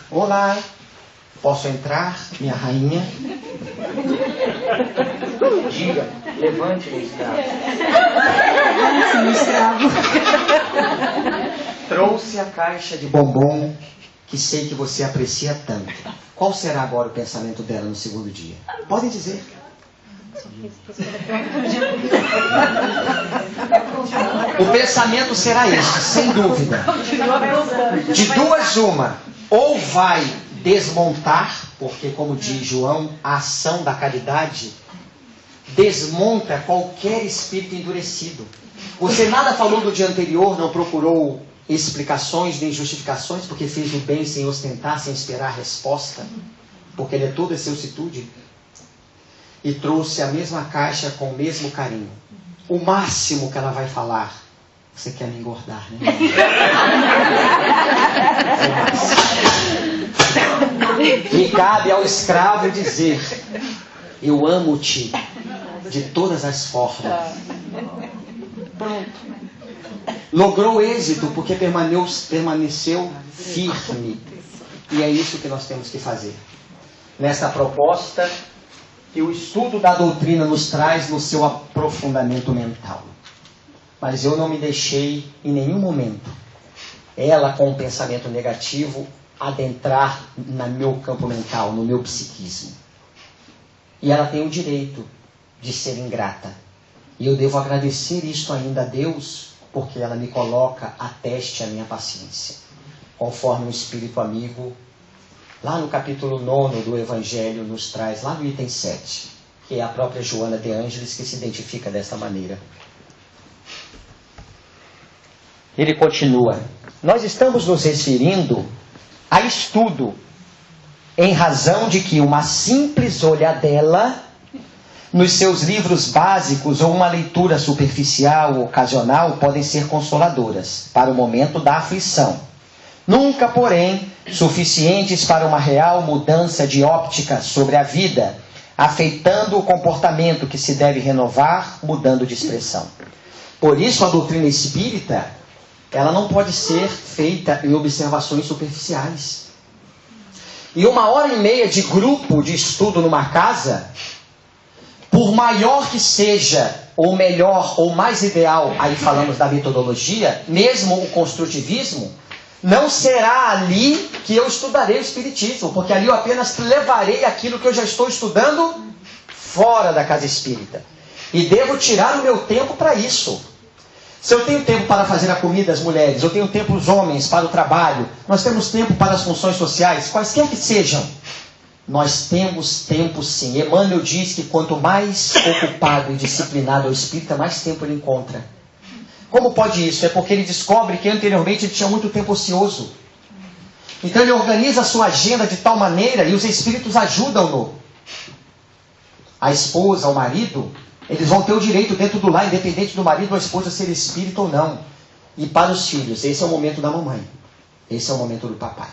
Olá, posso entrar, minha rainha? Diga, levante meu escravo. Meu escravo. Trouxe a caixa de bombom que sei que você aprecia tanto. Qual será agora o pensamento dela no segundo dia? Podem dizer. O pensamento será este, sem dúvida. De duas uma. Ou vai desmontar, porque como diz João, a ação da caridade desmonta qualquer espírito endurecido. Você nada falou do dia anterior, não procurou explicações nem justificações, porque fez o bem sem ostentar, sem esperar resposta, porque ele é toda excelsitude, e trouxe a mesma caixa com o mesmo carinho. O máximo que ela vai falar, você quer me engordar, né? E cabe ao escravo dizer, eu amo-te de todas as formas. Pronto. Logrou êxito porque permaneceu firme. E é isso que nós temos que fazer. Nesta proposta que o estudo da doutrina nos traz no seu aprofundamento mental. Mas eu não me deixei em nenhum momento, ela com um pensamento negativo, adentrar no meu campo mental, no meu psiquismo. E ela tem o direito de ser ingrata. E eu devo agradecer isto ainda a Deus, porque ela me coloca a teste a minha paciência. Conforme o Espírito amigo, lá no capítulo 9 do Evangelho, nos traz, lá no item 7. que é a própria Joana de Ângeles que se identifica dessa maneira. Ele continua: nós estamos nos referindo a estudo, em razão de que uma simples olhadela nos seus livros básicos ou uma leitura superficial ou ocasional podem ser consoladoras para o momento da aflição. Nunca, porém, suficientes para uma real mudança de óptica sobre a vida, afetando o comportamento que se deve renovar, mudando de expressão. Por isso, a doutrina espírita, ela não pode ser feita em observações superficiais. E 1h30 de grupo de estudo numa casa, por maior que seja, ou melhor, ou mais ideal, aí falamos da metodologia, mesmo o construtivismo, não será ali que eu estudarei o Espiritismo, porque ali eu apenas levarei aquilo que eu já estou estudando fora da casa espírita. E devo tirar o meu tempo para isso. Se eu tenho tempo para fazer a comida às mulheres, eu tenho tempo os homens para o trabalho, nós temos tempo para as funções sociais, quaisquer que sejam. Nós temos tempo sim. Emmanuel diz que quanto mais ocupado e disciplinado é o espírita, mais tempo ele encontra. Como pode isso? É porque ele descobre que anteriormente ele tinha muito tempo ocioso. Então ele organiza a sua agenda de tal maneira e os espíritos ajudam-no. A esposa, o marido, eles vão ter o direito dentro do lar, independente do marido ou a esposa ser espírita ou não. E para os filhos, esse é o momento da mamãe. Esse é o momento do papai.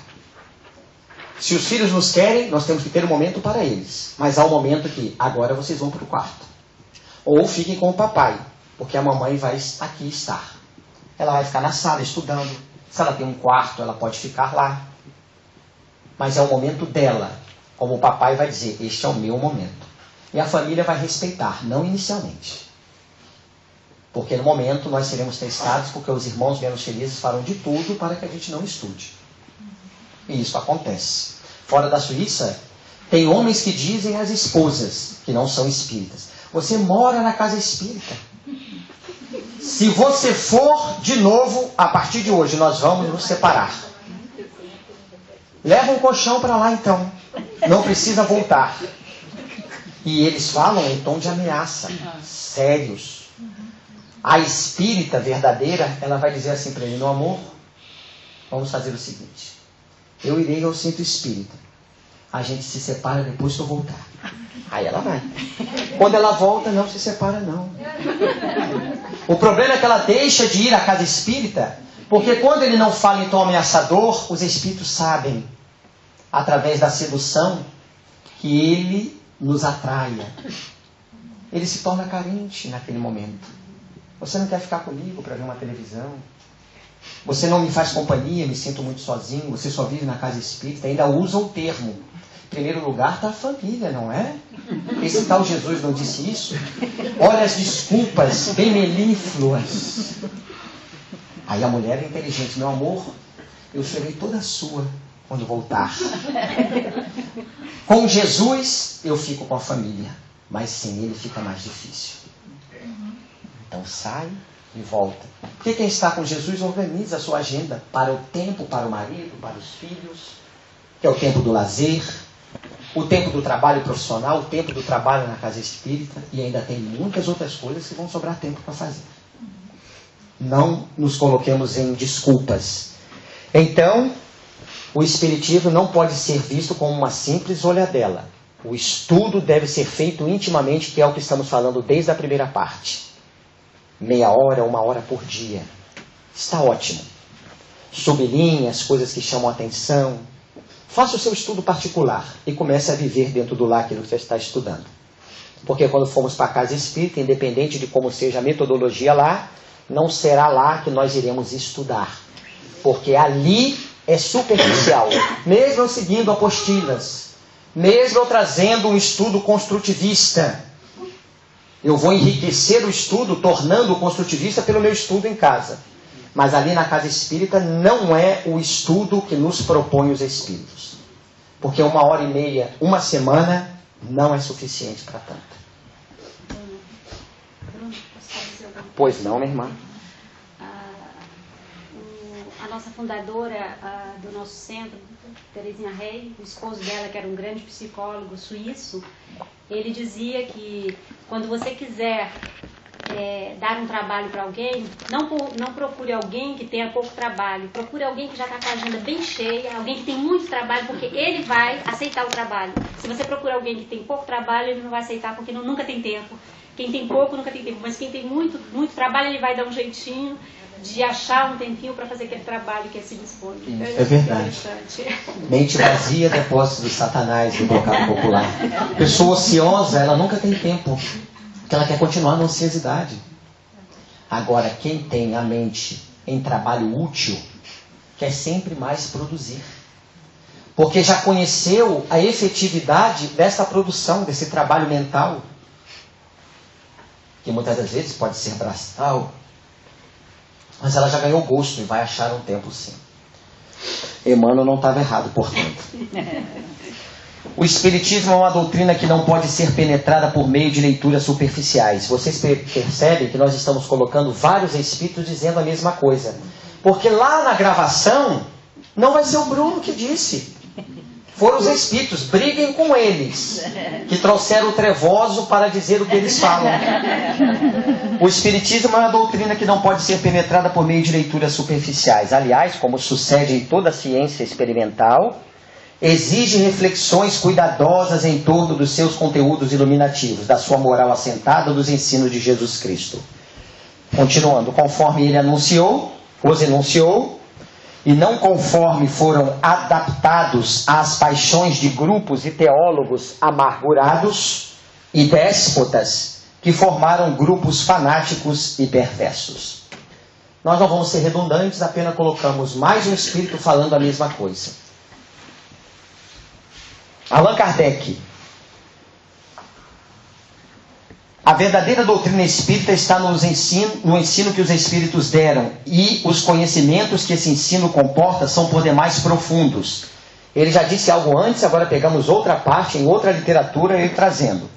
Se os filhos nos querem, nós temos que ter um momento para eles. Mas há um momento que, agora vocês vão para o quarto. Ou fiquem com o papai, porque a mamãe vai aqui estar. Ela vai ficar na sala estudando. Se ela tem um quarto, ela pode ficar lá. Mas é o momento dela. Como o papai vai dizer, este é o meu momento. E a família vai respeitar, não inicialmente. Porque no momento nós seremos testados, porque os irmãos menos felizes farão de tudo para que a gente não estude. E isso acontece. Fora da Suíça, tem homens que dizem às esposas, que não são espíritas, você mora na casa espírita. Se você for de novo, a partir de hoje, nós vamos nos separar. Leva um colchão para lá então. Não precisa voltar. E eles falam em tom de ameaça. Sérios. A espírita verdadeira, ela vai dizer assim para ele, meu amor, vamos fazer o seguinte. Eu irei ao centro espírita. A gente se separa depois que eu voltar. Aí ela vai. Quando ela volta, não se separa não. O problema é que ela deixa de ir à casa espírita, porque quando ele não fala em tom ameaçador, os espíritos sabem, através da sedução, que ele nos atraia. Ele se torna carente naquele momento. Você não quer ficar comigo para ver uma televisão? Você não me faz companhia, me sinto muito sozinho, você só vive na casa espírita, ainda usa o termo. Em primeiro lugar está a família, não é? Esse tal Jesus não disse isso? Olha as desculpas bem melífluas. Aí a mulher é inteligente, meu amor, eu serei toda sua quando voltar. Com Jesus eu fico com a família, mas sem ele fica mais difícil. Então sai e volta. Porque quem está com Jesus organiza a sua agenda para o tempo, para o marido, para os filhos, que é o tempo do lazer, o tempo do trabalho profissional, o tempo do trabalho na casa espírita, e ainda tem muitas outras coisas que vão sobrar tempo para fazer. Não nos coloquemos em desculpas. Então, o espiritismo não pode ser visto como uma simples olhadela. O estudo deve ser feito intimamente, que é o que estamos falando desde a primeira parte. Meia hora, 1 hora por dia. Está ótimo. Sublinhe as coisas que chamam a atenção. Faça o seu estudo particular e comece a viver dentro do lar aquilo que você está estudando. Porque quando formos para a casa espírita, independente de como seja a metodologia lá, não será lá que nós iremos estudar. Porque ali é superficial. Mesmo eu seguindo apostilas, mesmo eu trazendo um estudo construtivista, eu vou enriquecer o estudo, tornando-o construtivista pelo meu estudo em casa. Mas ali na casa espírita não é o estudo que nos propõe os espíritos. Porque 1h30, uma semana, não é suficiente para tanto. Pois não, minha irmã. A nossa fundadora do nosso centro, Terezinha Rey, o esposo dela, que era um grande psicólogo suíço, ele dizia que quando você quiser dar um trabalho para alguém, não procure alguém que tenha pouco trabalho, procure alguém que já está com a agenda bem cheia, alguém que tem muito trabalho, porque ele vai aceitar o trabalho. Se você procura alguém que tem pouco trabalho, ele não vai aceitar, porque nunca tem tempo. Quem tem pouco nunca tem tempo, mas quem tem muito, muito trabalho, ele vai dar um jeitinho de achar um tempinho para fazer aquele trabalho que é se dispor. É verdade. Mente vazia, depósito do Satanás, do vocábulo popular. Pessoa ociosa, ela nunca tem tempo, porque ela quer continuar na ociosidade. Agora, quem tem a mente em trabalho útil, quer sempre mais produzir. Porque já conheceu a efetividade dessa produção, desse trabalho mental, que muitas das vezes pode ser braçal, mas ela já ganhou gosto e vai achar um tempo sim. Emmanuel não estava errado, portanto. O Espiritismo é uma doutrina que não pode ser penetrada por meio de leituras superficiais. Vocês percebem que nós estamos colocando vários espíritos dizendo a mesma coisa. Porque lá na gravação, não vai ser o Bruno que disse. Foram os espíritos, briguem com eles, que trouxeram o trevoso para dizer o que eles falam. O Espiritismo é uma doutrina que não pode ser penetrada por meio de leituras superficiais. Aliás, como sucede em toda a ciência experimental, exige reflexões cuidadosas em torno dos seus conteúdos iluminativos, da sua moral assentada, dos ensinos de Jesus Cristo. Continuando, conforme ele os enunciou, e não conforme foram adaptados às paixões de grupos e teólogos amargurados e déspotas que formaram grupos fanáticos e perversos. Nós não vamos ser redundantes, apenas colocamos mais um espírito falando a mesma coisa. Allan Kardec. A verdadeira doutrina espírita está no ensino que os espíritos deram, e os conhecimentos que esse ensino comporta são por demais profundos. Ele já disse algo antes, agora pegamos outra parte, em outra literatura, ele trazendo.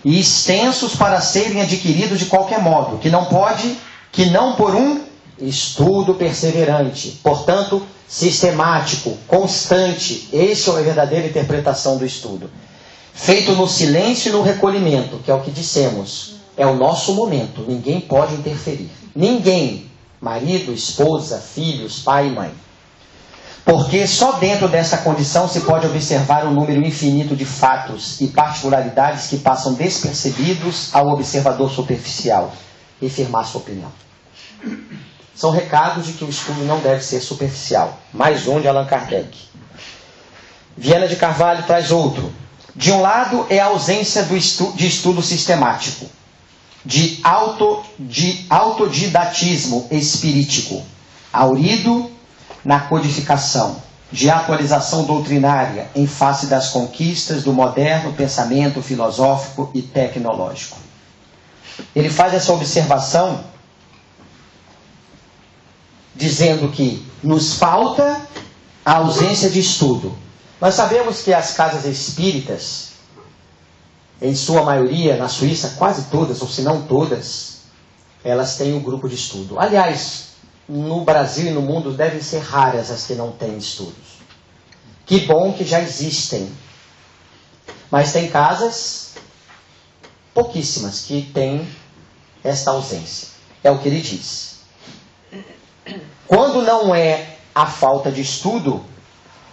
E extensos para serem adquiridos de qualquer modo, que não por um estudo perseverante, portanto, sistemático, constante. Essa é a verdadeira interpretação do estudo. Feito no silêncio e no recolhimento, que é o que dissemos, é o nosso momento, ninguém pode interferir. Ninguém, marido, esposa, filhos, pai e mãe. Porque só dentro dessa condição se pode observar um número infinito de fatos e particularidades que passam despercebidos ao observador superficial e firmar sua opinião. São recados de que o estudo não deve ser superficial. Mais um de Allan Kardec. Viana de Carvalho traz outro. De um lado é a ausência de estudo sistemático, de autodidatismo espirítico, aurido na codificação, de atualização doutrinária em face das conquistas do moderno pensamento filosófico e tecnológico. Ele faz essa observação dizendo que nos falta a ausência de estudo. Nós sabemos que as casas espíritas, em sua maioria, na Suíça, quase todas, ou se não todas, elas têm um grupo de estudo. Aliás, no Brasil e no mundo devem ser raras as que não têm estudos. Que bom que já existem. Mas tem casas, pouquíssimas, que têm esta ausência. É o que ele diz. Quando não é a falta de estudo,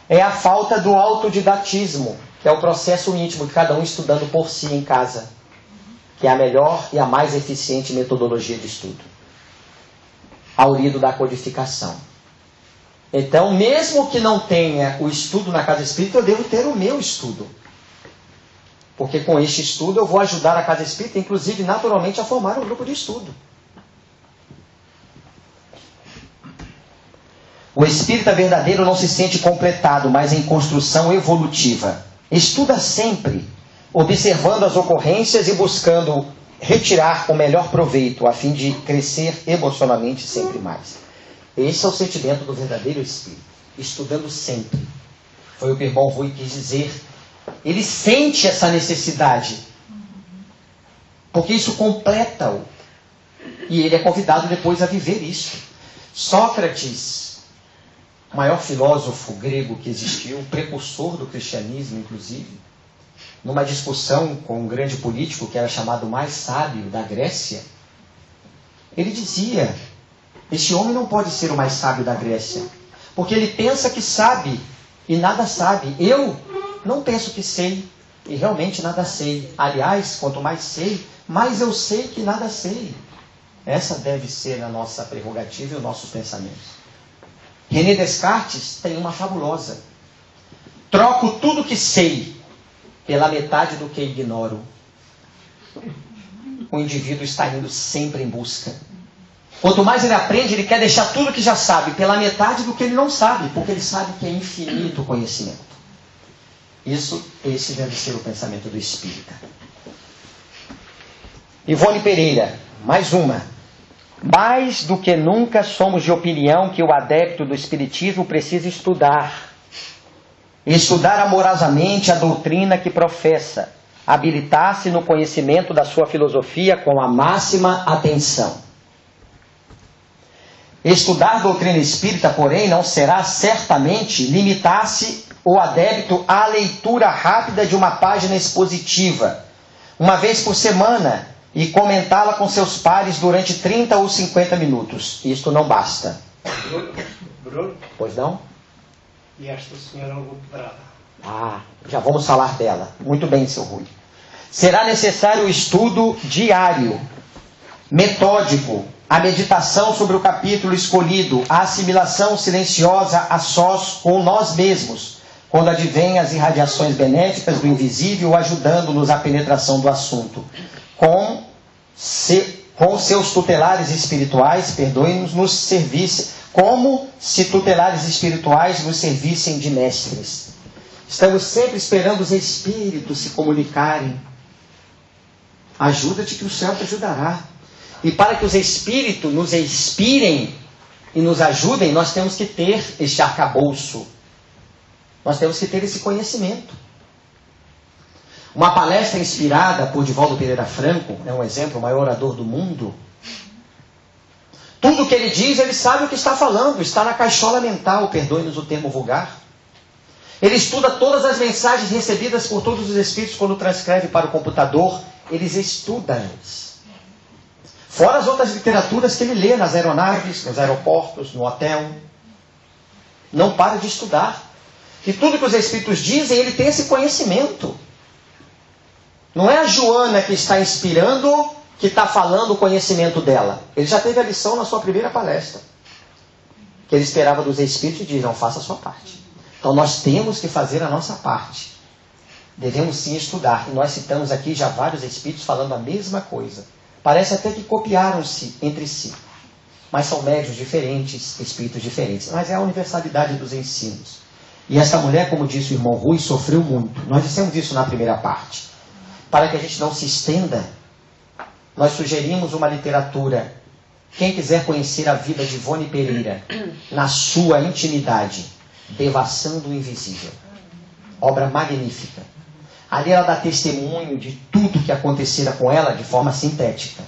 é a falta do autodidatismo, que é o processo íntimo de cada um estudando por si em casa, que é a melhor e a mais eficiente metodologia de estudo. Aurido da codificação. Então, mesmo que não tenha o estudo na casa espírita, eu devo ter o meu estudo. Porque com este estudo eu vou ajudar a casa espírita, inclusive naturalmente, a formar um grupo de estudo. O espírita verdadeiro não se sente completado, mas em construção evolutiva. Estuda sempre, observando as ocorrências e buscando retirar o melhor proveito, a fim de crescer emocionalmente sempre mais. Esse é o sentimento do verdadeiro espírito. Estudando sempre. Foi o que o irmão Rui quis dizer. Ele sente essa necessidade. Porque isso completa-o. E ele é convidado depois a viver isso. Sócrates, o maior filósofo grego que existiu, precursor do cristianismo, inclusive, numa discussão com um grande político que era chamado o mais sábio da Grécia, ele dizia: este homem não pode ser o mais sábio da Grécia, porque ele pensa que sabe e nada sabe. Eu não penso que sei e realmente nada sei. Aliás, quanto mais sei, mais eu sei que nada sei. Essa deve ser a nossa prerrogativa e os nossos pensamentos. René Descartes tem uma fabulosa: troco tudo que sei pela metade do que ignoro. O indivíduo está indo sempre em busca. Quanto mais ele aprende, ele quer deixar tudo que já sabe pela metade do que ele não sabe, porque ele sabe que é infinito o conhecimento. Esse deve ser o pensamento do espírita. Ivone Pereira, mais uma. Mais do que nunca somos de opinião que o adepto do espiritismo precisa estudar. Estudar amorosamente a doutrina que professa. Habilitar-se no conhecimento da sua filosofia com a máxima atenção. Estudar doutrina espírita, porém, não será certamente limitar-se o adepto à leitura rápida de uma página expositiva, uma vez por semana, e comentá-la com seus pares durante 30 ou 50 minutos. Isto não basta. Bruno? Pois não? E esta senhora Hugo Pedrada? Já vamos falar dela. Muito bem, seu Rui. Será necessário o estudo diário, metódico, a meditação sobre o capítulo escolhido, a assimilação silenciosa a sós com nós mesmos, quando advêm as irradiações benéficas do invisível, ajudando-nos à penetração do assunto. Com seus tutelares espirituais, perdoem-nos, nos servisse, como se tutelares espirituais nos servissem de mestres. Estamos sempre esperando os espíritos se comunicarem. Ajuda-te que o céu te ajudará. E para que os espíritos nos inspirem e nos ajudem, nós temos que ter este arcabouço. Nós temos que ter esse conhecimento. Uma palestra inspirada por Divaldo Pereira Franco, é um exemplo, o maior orador do mundo. Tudo que ele diz, ele sabe o que está falando, está na caixola mental, perdoe-nos o termo vulgar. Ele estuda todas as mensagens recebidas por todos os espíritos quando transcreve para o computador. Eles estudam-as. Fora as outras literaturas que ele lê nas aeronaves, nos aeroportos, no hotel. Não para de estudar. E tudo que os espíritos dizem, ele tem esse conhecimento. Não é a Joana que está inspirando, que está falando o conhecimento dela. Ele já teve a lição na sua primeira palestra. Que ele esperava dos espíritos e diz: não, faça a sua parte. Então nós temos que fazer a nossa parte. Devemos sim estudar. E nós citamos aqui já vários espíritos falando a mesma coisa. Parece até que copiaram-se entre si. Mas são médios diferentes, espíritos diferentes. Mas é a universalidade dos ensinos. E essa mulher, como disse o irmão Rui, sofreu muito. Nós dissemos isso na primeira parte. Para que a gente não se estenda, nós sugerimos uma literatura. Quem quiser conhecer a vida de Ivone Pereira, na sua intimidade, Devassando o Invisível. Obra magnífica. Ali ela dá testemunho de tudo que acontecera com ela de forma sintética.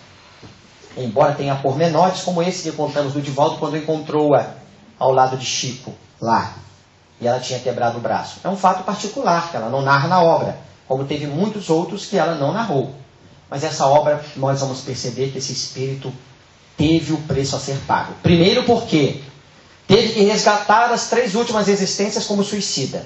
Embora tenha pormenores, como esse que contamos do Divaldo, quando encontrou-a ao lado de Chico, lá. E ela tinha quebrado o braço. É um fato particular, que ela não narra na obra, como teve muitos outros que ela não narrou. Mas essa obra, nós vamos perceber que esse espírito teve o preço a ser pago. Primeiro porque teve que resgatar as 3 últimas existências como suicida.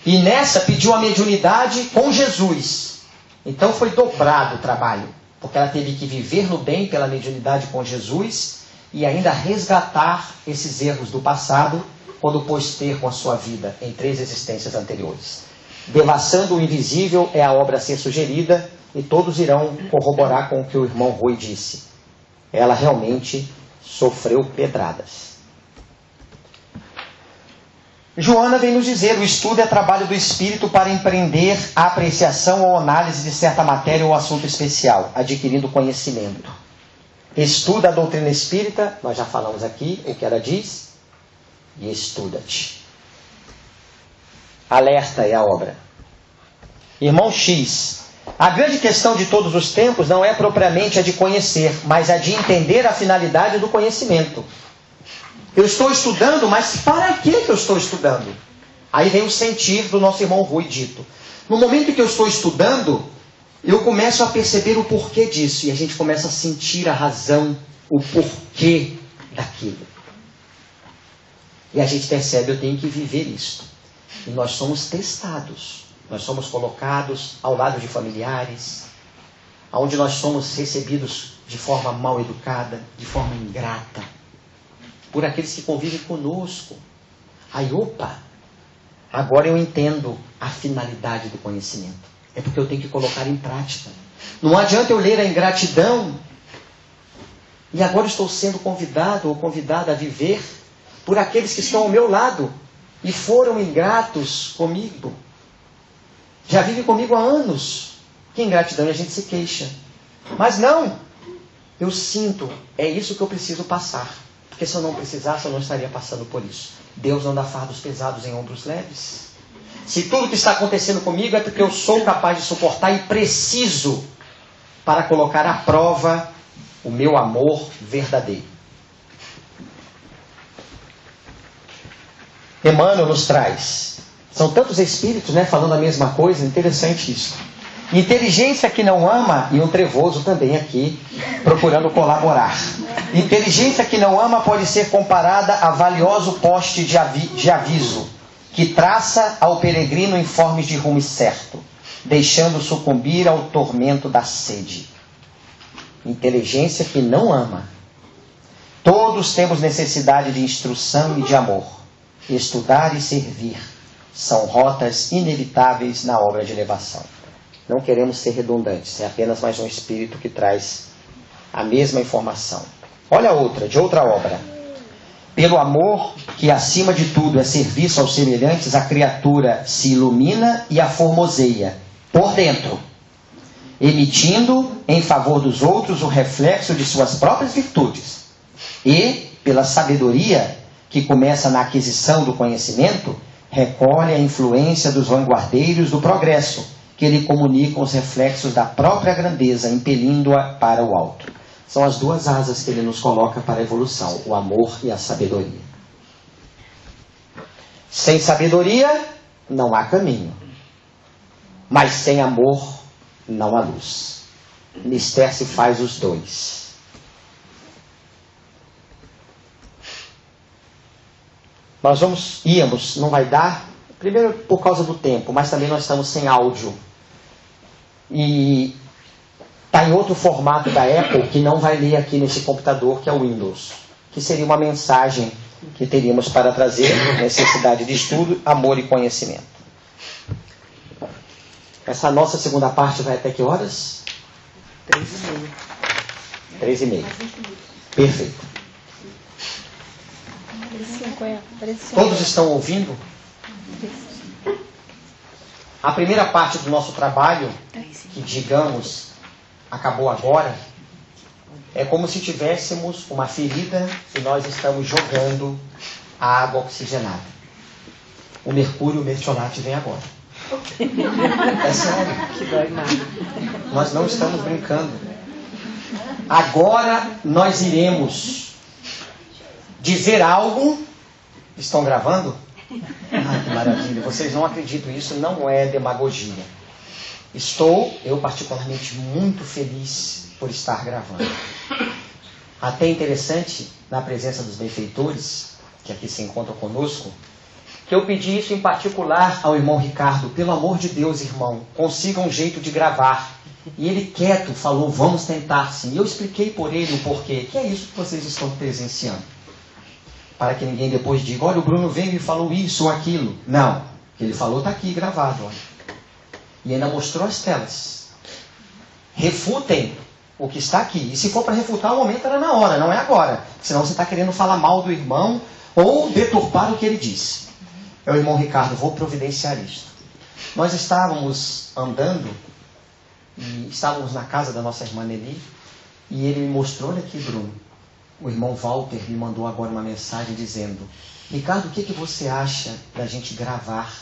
E nessa pediu a mediunidade com Jesus. Então foi dobrado o trabalho, porque ela teve que viver no bem pela mediunidade com Jesus e ainda resgatar esses erros do passado quando pôs termo à sua vida em 3 existências anteriores. Devassando o Invisível é a obra a ser sugerida e todos irão corroborar com o que o irmão Rui disse. Ela realmente sofreu pedradas. Joana vem nos dizer: o estudo é trabalho do espírito para empreender a apreciação ou análise de certa matéria ou assunto especial, adquirindo conhecimento. Estuda a doutrina espírita, nós já falamos aqui o que ela diz, e estuda-te. Alerta é a obra. Irmão X, a grande questão de todos os tempos não é propriamente a de conhecer, mas a de entender a finalidade do conhecimento. Eu estou estudando, mas para que eu estou estudando? Aí vem o sentir do nosso irmão Rui dito. No momento em que eu estou estudando, eu começo a perceber o porquê disso. E a gente começa a sentir a razão, o porquê daquilo. E a gente percebe, eu tenho que viver isso. E nós somos testados. Nós somos colocados ao lado de familiares, onde nós somos recebidos de forma mal educada, de forma ingrata, por aqueles que convivem conosco. Aí, opa, agora eu entendo a finalidade do conhecimento. É porque eu tenho que colocar em prática. Não adianta eu ler a ingratidão e agora estou sendo convidado ou convidada a viver por aqueles que estão ao meu lado e foram ingratos comigo. Já vivem comigo há anos. Que ingratidão, e a gente se queixa. Mas não, eu sinto, é isso que eu preciso passar. Porque se eu não precisasse, eu não estaria passando por isso. Deus não dá fardos pesados em ombros leves. Se tudo que está acontecendo comigo é porque eu sou capaz de suportar e preciso para colocar à prova o meu amor verdadeiro. Emmanuel nos traz. São tantos espíritos, né, falando a mesma coisa, interessante isso. Inteligência que não ama, e um trevoso também aqui, procurando colaborar. Inteligência que não ama pode ser comparada a valioso poste de aviso, que traça ao peregrino informes de rumo certo, deixando sucumbir ao tormento da sede. Inteligência que não ama. Todos temos necessidade de instrução e de amor. Estudar e servir são rotas inevitáveis na obra de elevação. Não queremos ser redundantes, é apenas mais um espírito que traz a mesma informação. Olha outra, de outra obra. Pelo amor, que acima de tudo é serviço aos semelhantes, a criatura se ilumina e a formoseia por dentro, emitindo em favor dos outros o reflexo de suas próprias virtudes. E, pela sabedoria que começa na aquisição do conhecimento, recolhe a influência dos vanguardeiros do progresso, que lhe comunicam os reflexos da própria grandeza, impelindo-a para o alto. São as duas asas que ele nos coloca para a evolução, o amor e a sabedoria. Sem sabedoria, não há caminho. Mas sem amor, não há luz. Mister se faz os dois. Nós íamos, não vai dar, primeiro por causa do tempo, mas também nós estamos sem áudio. E está em outro formato da Apple, que não vai ler aqui nesse computador, que é o Windows. Que seria uma mensagem que teríamos para trazer, necessidade de estudo, amor e conhecimento. Essa nossa segunda parte vai até que horas? 3h30. 3h30. Perfeito. Todos estão ouvindo? A primeira parte do nosso trabalho, que digamos, acabou agora, é como se tivéssemos uma ferida e nós estamos jogando a água oxigenada. O mercúrio mertiolate vem agora. É sério. Que dói nada. Nós não estamos brincando. Agora nós iremos dizer algo. Estão gravando? Ah, que maravilha. Vocês não acreditam, isso não é demagogia. Estou, eu particularmente, muito feliz por estar gravando. Até interessante, na presença dos benfeitores, que aqui se encontram conosco, que eu pedi isso em particular ao irmão Ricardo. Pelo amor de Deus, irmão, consiga um jeito de gravar. E ele quieto falou, vamos tentar sim. E eu expliquei por ele o porquê. Que é isso que vocês estão presenciando. Para que ninguém depois diga, olha, o Bruno veio e falou isso ou aquilo. Não, o que ele falou está aqui gravado. Olha. E ainda mostrou as telas. Refutem o que está aqui. E se for para refutar, o momento era na hora, não é agora. Senão você está querendo falar mal do irmão ou deturpar o que ele disse. É o irmão Ricardo, vou providenciar isto. Nós estávamos andando e estávamos na casa da nossa irmã Nelly e ele me mostrou, olha aqui, Bruno. O irmão Walter me mandou agora uma mensagem dizendo, Ricardo, o que você acha da gente gravar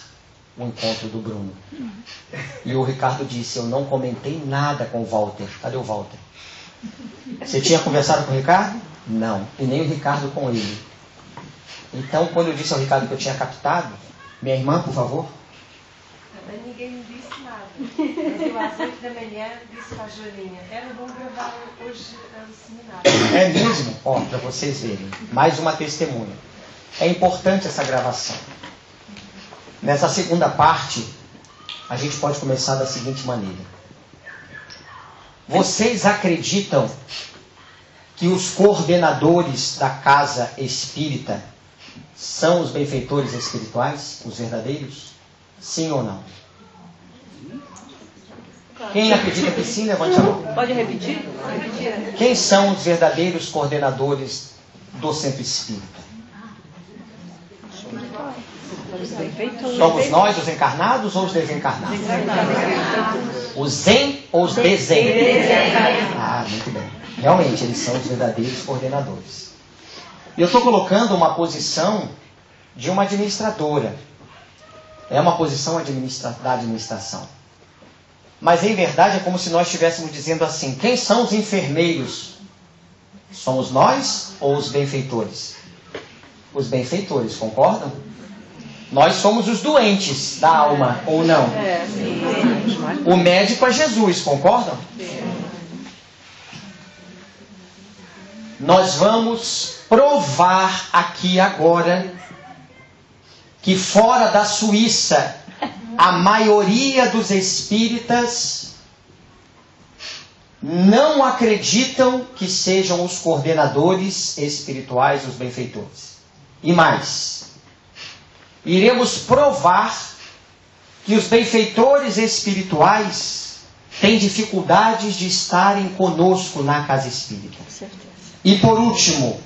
o encontro do Bruno? E o Ricardo disse, eu não comentei nada com o Walter. Cadê o Walter? Você tinha conversado com o Ricardo? Não. E nem o Ricardo com ele. Então, quando eu disse ao Ricardo que eu tinha captado, Minha irmã, por favor. Ninguém me disse nada. Mas eu às 8 da manhã disse para a Joaninha, era bom gravar hoje o seminário. É mesmo? Ó, para vocês verem. Mais uma testemunha. É importante essa gravação. Nessa segunda parte, a gente pode começar da seguinte maneira. Vocês acreditam que os coordenadores da casa espírita são os benfeitores espirituais, os verdadeiros? Sim ou não? Quem acredita que sim, levante a mão. Pode repetir? Quem são os verdadeiros coordenadores do centro espírita? Somos nós, os encarnados ou os desencarnados? Os zen ou os desencarnados? Ah, muito bem. Realmente, eles são os verdadeiros coordenadores. E eu estou colocando uma posição de uma administradora. É uma posição da administração. Mas, em verdade, é como se nós estivéssemos dizendo assim, quem são os enfermeiros? Somos nós ou os benfeitores? Os benfeitores, concordam? Nós somos os doentes da alma, ou não? O médico é Jesus, concordam? Nós vamos provar aqui agora que fora da Suíça, a maioria dos espíritas não acreditam que sejam os coordenadores espirituais, os benfeitores. E mais, iremos provar que os benfeitores espirituais têm dificuldades de estarem conosco na casa espírita. E por último,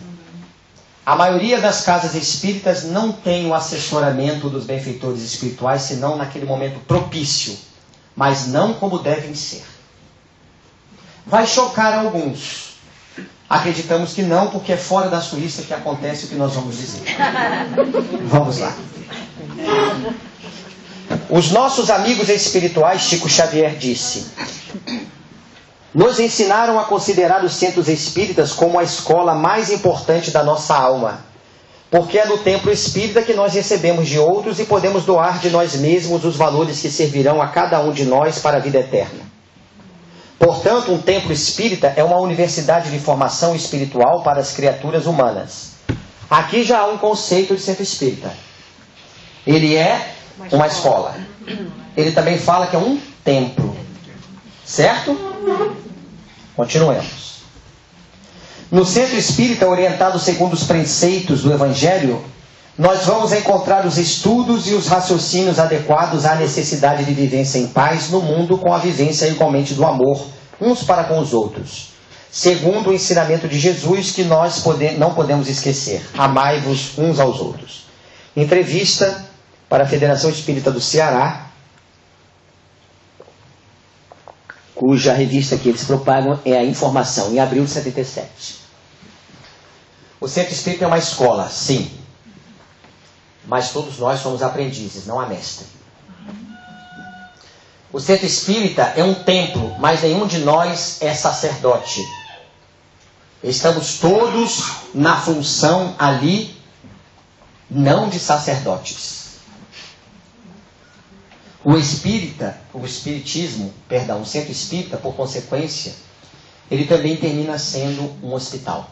a maioria das casas espíritas não tem o assessoramento dos benfeitores espirituais, senão naquele momento propício, mas não como devem ser. Vai chocar alguns. Acreditamos que não, porque é fora da Suíça que acontece o que nós vamos dizer. Vamos lá. Os nossos amigos espirituais, Chico Xavier disse, nos ensinaram a considerar os centros espíritas como a escola mais importante da nossa alma, porque é no templo espírita que nós recebemos de outros e podemos doar de nós mesmos os valores que servirão a cada um de nós para a vida eterna. Portanto, um templo espírita é uma universidade de formação espiritual para as criaturas humanas. Aqui já há um conceito de centro espírita. Ele é uma escola. Ele também fala que é um templo. Certo? Continuemos. No centro espírita, orientado segundo os preceitos do Evangelho, nós vamos encontrar os estudos e os raciocínios adequados à necessidade de vivência em paz no mundo, com a vivência igualmente do amor, uns para com os outros. Segundo o ensinamento de Jesus, que nós não podemos esquecer. Amai-vos uns aos outros. Entrevista para a Federação Espírita do Ceará, cuja revista que eles propagam é a Informação, em abril de 77. O centro espírita é uma escola, sim. Mas todos nós somos aprendizes, não há mestre. O centro espírita é um templo, mas nenhum de nós é sacerdote. Estamos todos na função ali, não de sacerdotes. O centro espírita, por consequência, ele também termina sendo um hospital.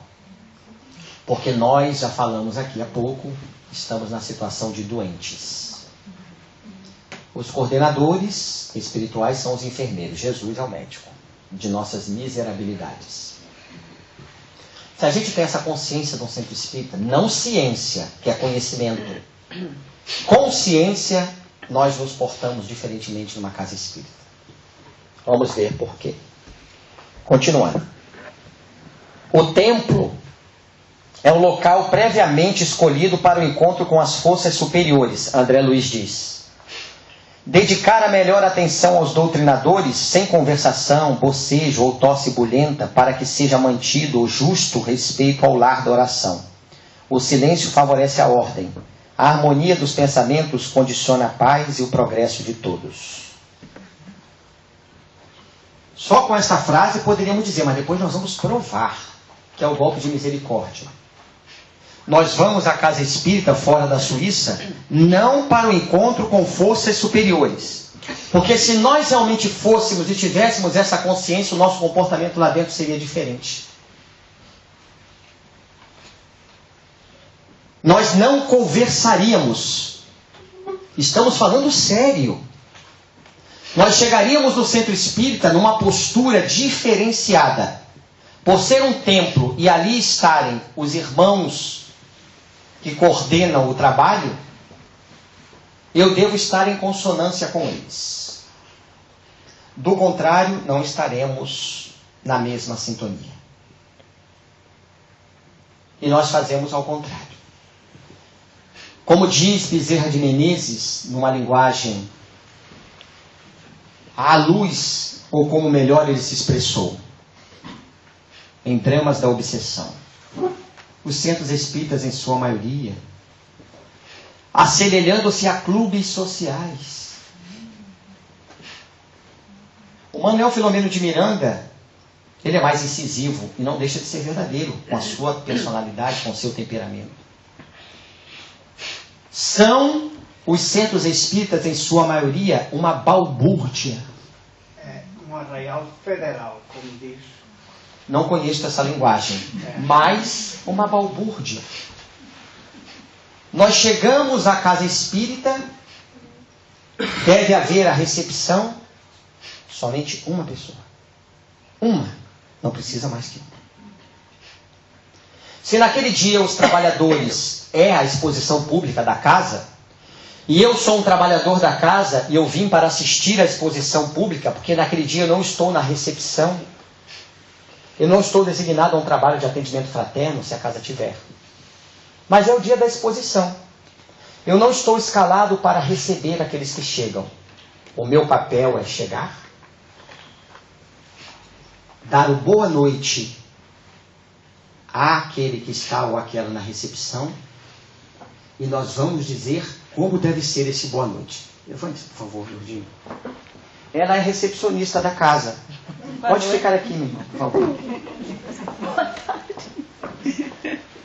Porque nós, já falamos aqui há pouco, estamos na situação de doentes. Os coordenadores espirituais são os enfermeiros, Jesus é o médico de nossas miserabilidades. Se a gente tem essa consciência do centro espírita, não ciência, que é conhecimento, consciência, nós nos portamos diferentemente numa casa espírita. Vamos ver por quê. Continuando. O templo é um local previamente escolhido para o encontro com as forças superiores, André Luiz diz. Dedicar a melhor atenção aos doutrinadores, sem conversação, bocejo ou tosse bulhenta, para que seja mantido o justo respeito ao lar da oração. O silêncio favorece a ordem. A harmonia dos pensamentos condiciona a paz e o progresso de todos. Só com essa frase poderíamos dizer, mas depois nós vamos provar que é o golpe de misericórdia. Nós vamos à casa espírita fora da Suíça, não para o encontro com forças superiores. Porque se nós realmente fôssemos e tivéssemos essa consciência, o nosso comportamento lá dentro seria diferente. Nós não conversaríamos. Estamos falando sério. Nós chegaríamos no centro espírita numa postura diferenciada. Por ser um templo e ali estarem os irmãos que coordenam o trabalho, eu devo estar em consonância com eles. Do contrário, não estaremos na mesma sintonia. E nós fazemos ao contrário. Como diz Bezerra de Menezes, numa linguagem à luz, ou como melhor ele se expressou, em Dramas da Obsessão, os centros espíritas, em sua maioria, assemelhando-se a clubes sociais. O Manuel Filomeno de Miranda, ele é mais incisivo e não deixa de ser verdadeiro, com a sua personalidade, com o seu temperamento. São os centros espíritas, em sua maioria, uma balbúrdia. É um arraial federal, como diz. Não conheço essa linguagem, mas uma balbúrdia. Nós chegamos à casa espírita, deve haver a recepção, somente uma pessoa. Uma, não precisa mais que uma. Se naquele dia os trabalhadores é a exposição pública da casa, e eu sou um trabalhador da casa e eu vim para assistir à exposição pública, porque naquele dia eu não estou na recepção, eu não estou designado a um trabalho de atendimento fraterno, se a casa tiver. Mas é o dia da exposição. Eu não estou escalado para receber aqueles que chegam. O meu papel é chegar, dar o boa noite àquele que está ou àquela na recepção, e nós vamos dizer como deve ser esse boa noite. Levante-se, por favor, Lourdinha. Ela é recepcionista da casa. Pode ficar aqui, meu irmão, por favor.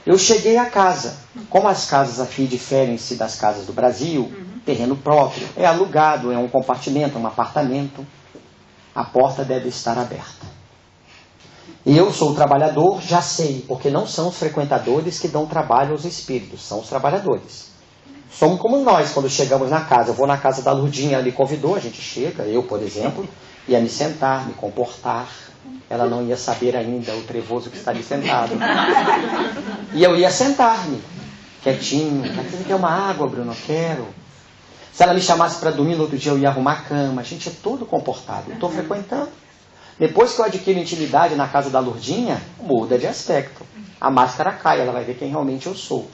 Eu cheguei à casa. Como as casas aqui diferem-se das casas do Brasil, terreno próprio, é alugado, é um compartimento, um apartamento, a porta deve estar aberta. Eu sou o trabalhador, já sei, porque não são os frequentadores que dão trabalho aos espíritos, são os trabalhadores. Somos como nós, quando chegamos na casa. Eu vou na casa da Lourdinha, ela me convidou, a gente chega, eu, por exemplo, ia me sentar, me comportar. Ela não ia saber ainda o trevoso que está ali sentado. E eu ia sentar-me, quietinho. Você quer uma água, Bruno? Eu quero. Se ela me chamasse para dormir, no outro dia eu ia arrumar a cama. A gente é todo comportado. Eu estou frequentando. Depois que eu adquiro intimidade na casa da Lourdinha, muda de aspecto. A máscara cai, ela vai ver quem realmente eu sou.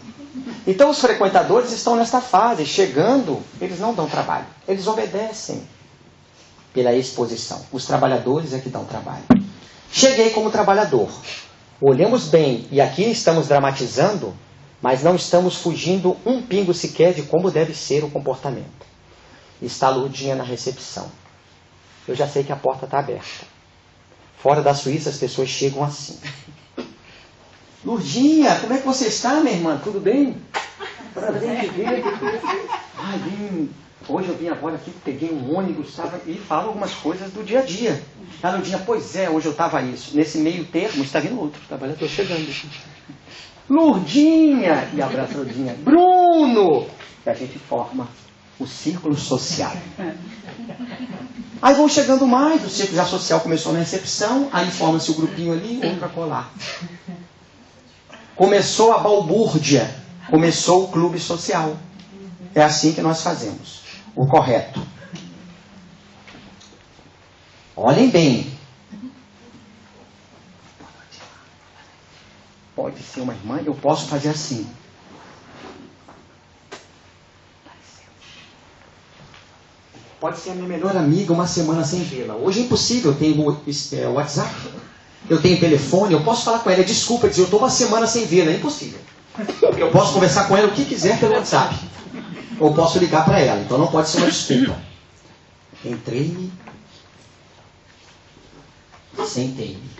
Então os frequentadores estão nessa fase. Chegando, eles não dão trabalho. Eles obedecem pela exposição. Os trabalhadores é que dão trabalho. Cheguei como trabalhador. Olhamos bem, e aqui estamos dramatizando, mas não estamos fugindo um pingo sequer de como deve ser o comportamento. Está a Lourdinha na recepção. Eu já sei que a porta está aberta. Fora da Suíça as pessoas chegam assim. Lourdinha, como é que você está, minha irmã? Tudo bem? Prazer te ver. Ai, bem, hoje eu vim agora aqui, peguei um ônibus, sabe, e falo algumas coisas do dia a dia. A Lourdinha, pois é, hoje eu estava isso. Nesse meio termo está vindo outro trabalhador chegando. Lourdinha! E abraça a Lourdinha. Bruno! E a gente forma o círculo social. Aí vão chegando mais, o círculo já social começou na recepção, aí forma-se o grupinho ali, outro a colar. Começou a balbúrdia, começou o clube social. É assim que nós fazemos. O correto. Olhem bem. Pode ser uma irmã, eu posso fazer assim. Pode ser a minha melhor amiga, uma semana sem vê-la. Hoje é impossível, eu tenho WhatsApp, eu tenho telefone, eu posso falar com ela. Desculpa, dizer, eu estou uma semana sem vê-la, é impossível. Eu posso conversar com ela o que quiser pelo WhatsApp. Ou posso ligar para ela, então não pode ser uma desculpa. Entrei-me, sentei-me.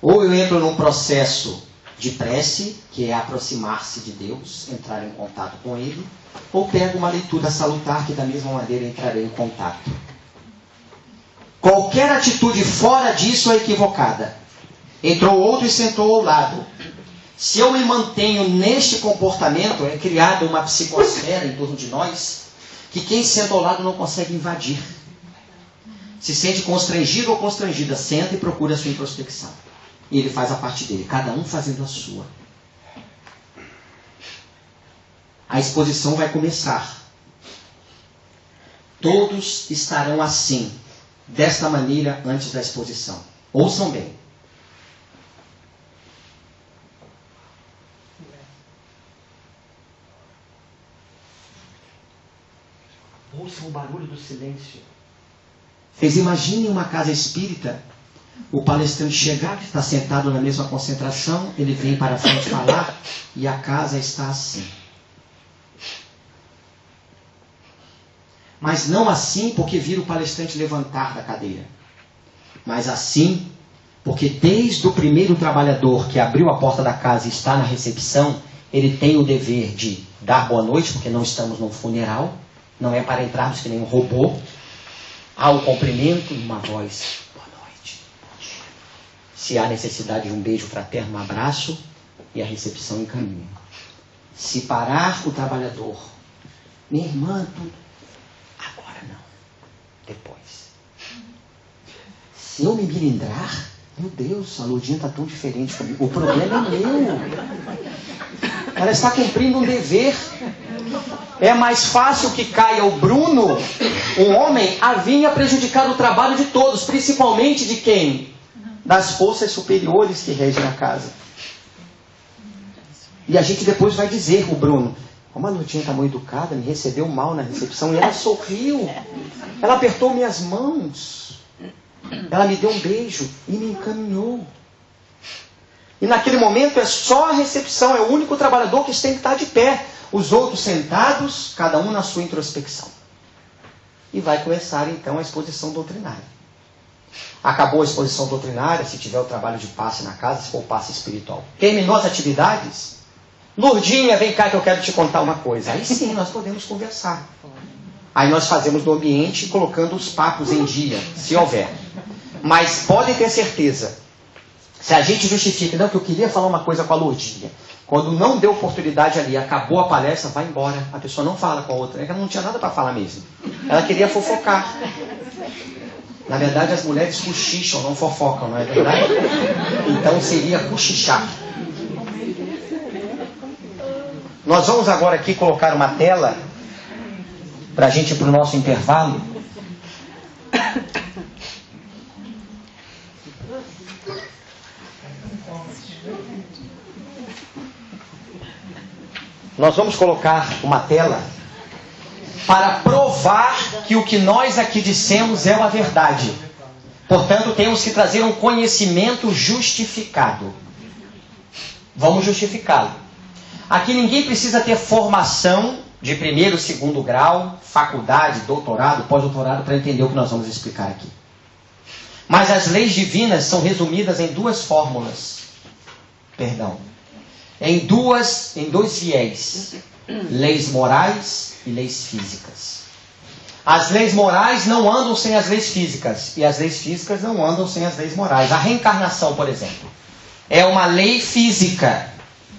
Ou eu entro num processo de prece, que é aproximar-se de Deus, entrar em contato com Ele, ou pego uma leitura salutar, que da mesma maneira entrarei em contato. Qualquer atitude fora disso é equivocada. Entrou outro e sentou ao lado. Se eu me mantenho neste comportamento, é criada uma psicosfera em torno de nós, que quem senta ao lado não consegue invadir. Se sente constrangido ou constrangida, senta e procura a sua introspecção. E ele faz a parte dele, cada um fazendo a sua. A exposição vai começar. Todos estarão assim, desta maneira, antes da exposição. Ouçam bem. Ouçam o barulho do silêncio. Vocês imaginem uma casa espírita, o palestrante chegar, está sentado na mesma concentração, ele vem para frente falar e a casa está assim. Mas não assim porque vira o palestrante levantar da cadeira. Mas assim porque desde o primeiro trabalhador que abriu a porta da casa e está na recepção, ele tem o dever de dar boa noite, porque não estamos num funeral, não é para entrarmos que nem um robô. Há o cumprimento e uma voz, boa noite, bom dia. Se há necessidade de um beijo fraterno, um abraço, e a recepção encaminha. Se parar o trabalhador, minha irmã, tudo. Agora não, depois. Se eu me melindrar, meu Deus, a Lourdinha está tão diferente comigo. O problema é meu. Ela está cumprindo um dever. É mais fácil que caia o Bruno, um homem, a vir a prejudicar o trabalho de todos, principalmente de quem? Das forças superiores que regem a casa. E a gente depois vai dizer, o Bruno, como a Lourdinha está muito educada, me recebeu mal na recepção, e ela sorriu, ela apertou minhas mãos, ela me deu um beijo e me encaminhou. E naquele momento é só a recepção, é o único trabalhador que tem que estar de pé. Os outros sentados, cada um na sua introspecção. E vai começar então a exposição doutrinária. Acabou a exposição doutrinária, se tiver o trabalho de passe na casa, se for o passe espiritual. Terminou as atividades? Lourdinha, vem cá que eu quero te contar uma coisa. Aí sim, nós podemos conversar. Aí nós fazemos no ambiente, colocando os papos em dia, se houver. Mas podem ter certeza, se a gente justifica, não, que eu queria falar uma coisa com a Lourdinha, quando não deu oportunidade ali, acabou a palestra, vai embora. A pessoa não fala com a outra. Ela não tinha nada para falar mesmo. Ela queria fofocar. Na verdade, as mulheres cochicham, não fofocam, não é verdade? Então seria cochichar. Nós vamos agora aqui colocar uma tela para a gente ir para o nosso intervalo. Nós vamos colocar uma tela para provar que o que nós aqui dissemos é a verdade. Portanto, temos que trazer um conhecimento justificado. Vamos justificá-lo. Aqui ninguém precisa ter formação de primeiro, segundo grau, faculdade, doutorado, pós-doutorado para entender o que nós vamos explicar aqui. Mas as leis divinas são resumidas em duas fórmulas. Em dois viés. Leis morais e leis físicas. As leis morais não andam sem as leis físicas. E as leis físicas não andam sem as leis morais. A reencarnação, por exemplo, é uma lei física.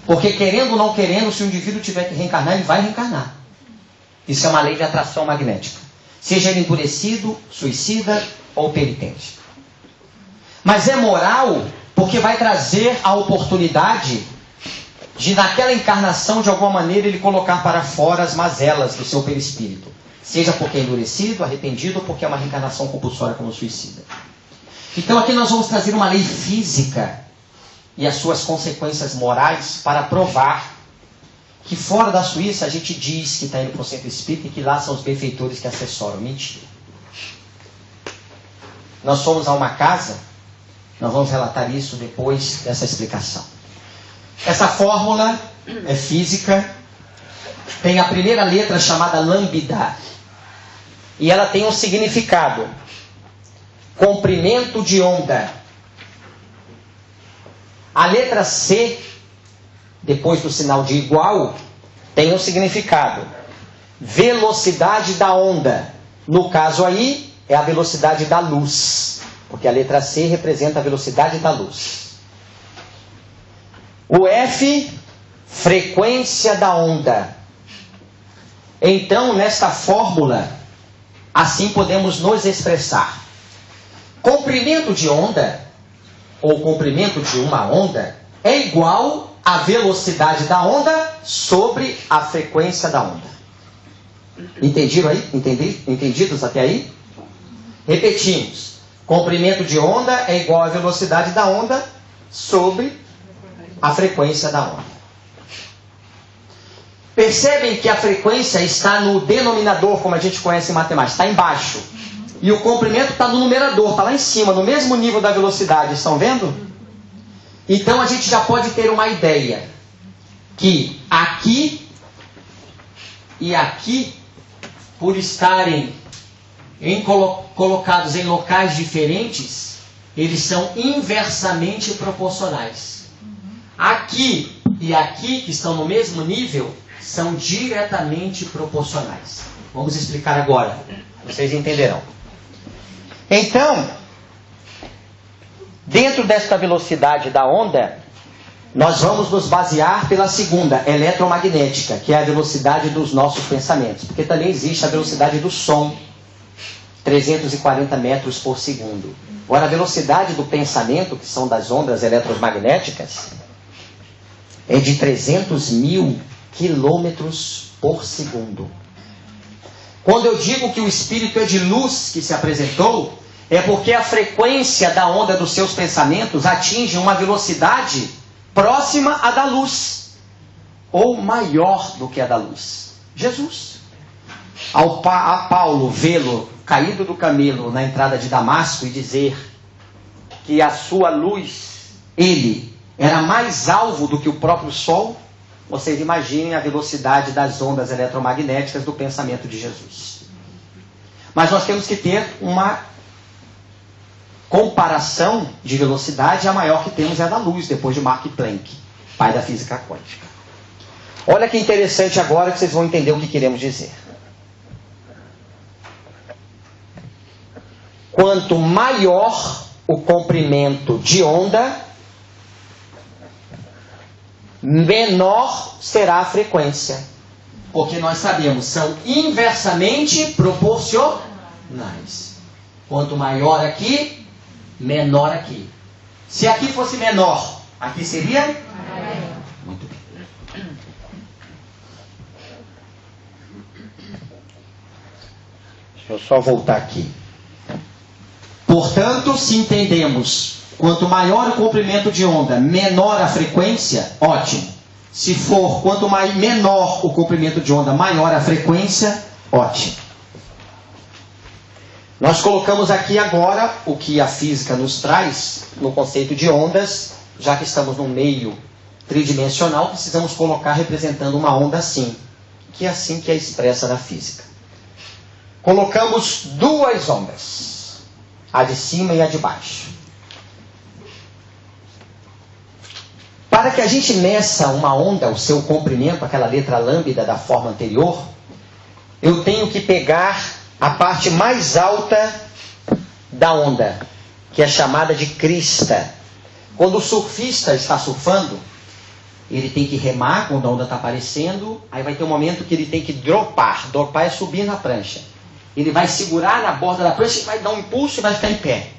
Porque querendo ou não querendo, se o indivíduo tiver que reencarnar, ele vai reencarnar. Isso é uma lei de atração magnética. Seja ele endurecido, suicida ou penitente. Mas é moral porque vai trazer a oportunidade de naquela encarnação, de alguma maneira, ele colocar para fora as mazelas do seu perispírito. Seja porque é endurecido, arrependido, ou porque é uma reencarnação compulsória como suicida. Então aqui nós vamos trazer uma lei física e as suas consequências morais para provar que fora da Suíça a gente diz que está indo para o centro espírita e que lá são os benfeitores que assessoram. Mentira. Nós fomos a uma casa, nós vamos relatar isso depois dessa explicação. Essa fórmula é física, tem a primeira letra chamada lambda, e ela tem um significado: comprimento de onda. A letra C depois do sinal de igual, tem um significado. Velocidade da onda. No caso aí, é a velocidade da luz, porque a letra C representa a velocidade da luz. O F, frequência da onda. Então, nesta fórmula, assim podemos nos expressar. Comprimento de onda, ou comprimento de uma onda, é igual à velocidade da onda sobre a frequência da onda. Entendiram aí? Entendidos até aí? Repetimos. Comprimento de onda é igual à velocidade da onda sobre a frequência da onda. Percebem que a frequência está no denominador, como a gente conhece em matemática, está embaixo. E o comprimento está no numerador, está lá em cima, no mesmo nível da velocidade. Estão vendo? Então a gente já pode ter uma ideia que aqui e aqui, por estarem colocados em locais diferentes, eles são inversamente proporcionais. Aqui e aqui, que estão no mesmo nível, são diretamente proporcionais. Vamos explicar agora. Vocês entenderão. Então, dentro desta velocidade da onda, nós vamos nos basear pela segunda, eletromagnética, que é a velocidade dos nossos pensamentos. Porque também existe a velocidade do som, 340 metros por segundo. Agora, a velocidade do pensamento, que são das ondas eletromagnéticas, é de 300 mil quilômetros por segundo. Quando eu digo que o Espírito é de luz que se apresentou, é porque a frequência da onda dos seus pensamentos atinge uma velocidade próxima à da luz, ou maior do que a da luz. Jesus. A Paulo vê-lo caído do camelo na entrada de Damasco e dizer que a sua luz, ele, era mais alvo do que o próprio sol, vocês imaginem a velocidade das ondas eletromagnéticas do pensamento de Jesus. Mas nós temos que ter uma comparação de velocidade. A maior que temos é a da luz, depois de Max Planck, pai da física quântica. Olha que interessante agora que vocês vão entender o que queremos dizer. Quanto maior o comprimento de onda, menor será a frequência. Porque nós sabemos, são inversamente proporcionais. Quanto maior aqui, menor aqui. Se aqui fosse menor, aqui seria? Muito bem. Deixa eu só voltar aqui. Portanto, se entendemos, quanto maior o comprimento de onda, menor a frequência, ótimo. Se for, quanto menor o comprimento de onda, maior a frequência, ótimo. Nós colocamos aqui agora o que a física nos traz no conceito de ondas, já que estamos num meio tridimensional, precisamos colocar representando uma onda assim, que é assim que é expressa na física. Colocamos duas ondas, a de cima e a de baixo. Para que a gente meça uma onda, o seu comprimento, aquela letra lambda da forma anterior, eu tenho que pegar a parte mais alta da onda, que é chamada de crista. Quando o surfista está surfando, ele tem que remar quando a onda está aparecendo, aí vai ter um momento que ele tem que dropar. Dropar é subir na prancha. Ele vai segurar na borda da prancha, vai dar um impulso e vai ficar em pé.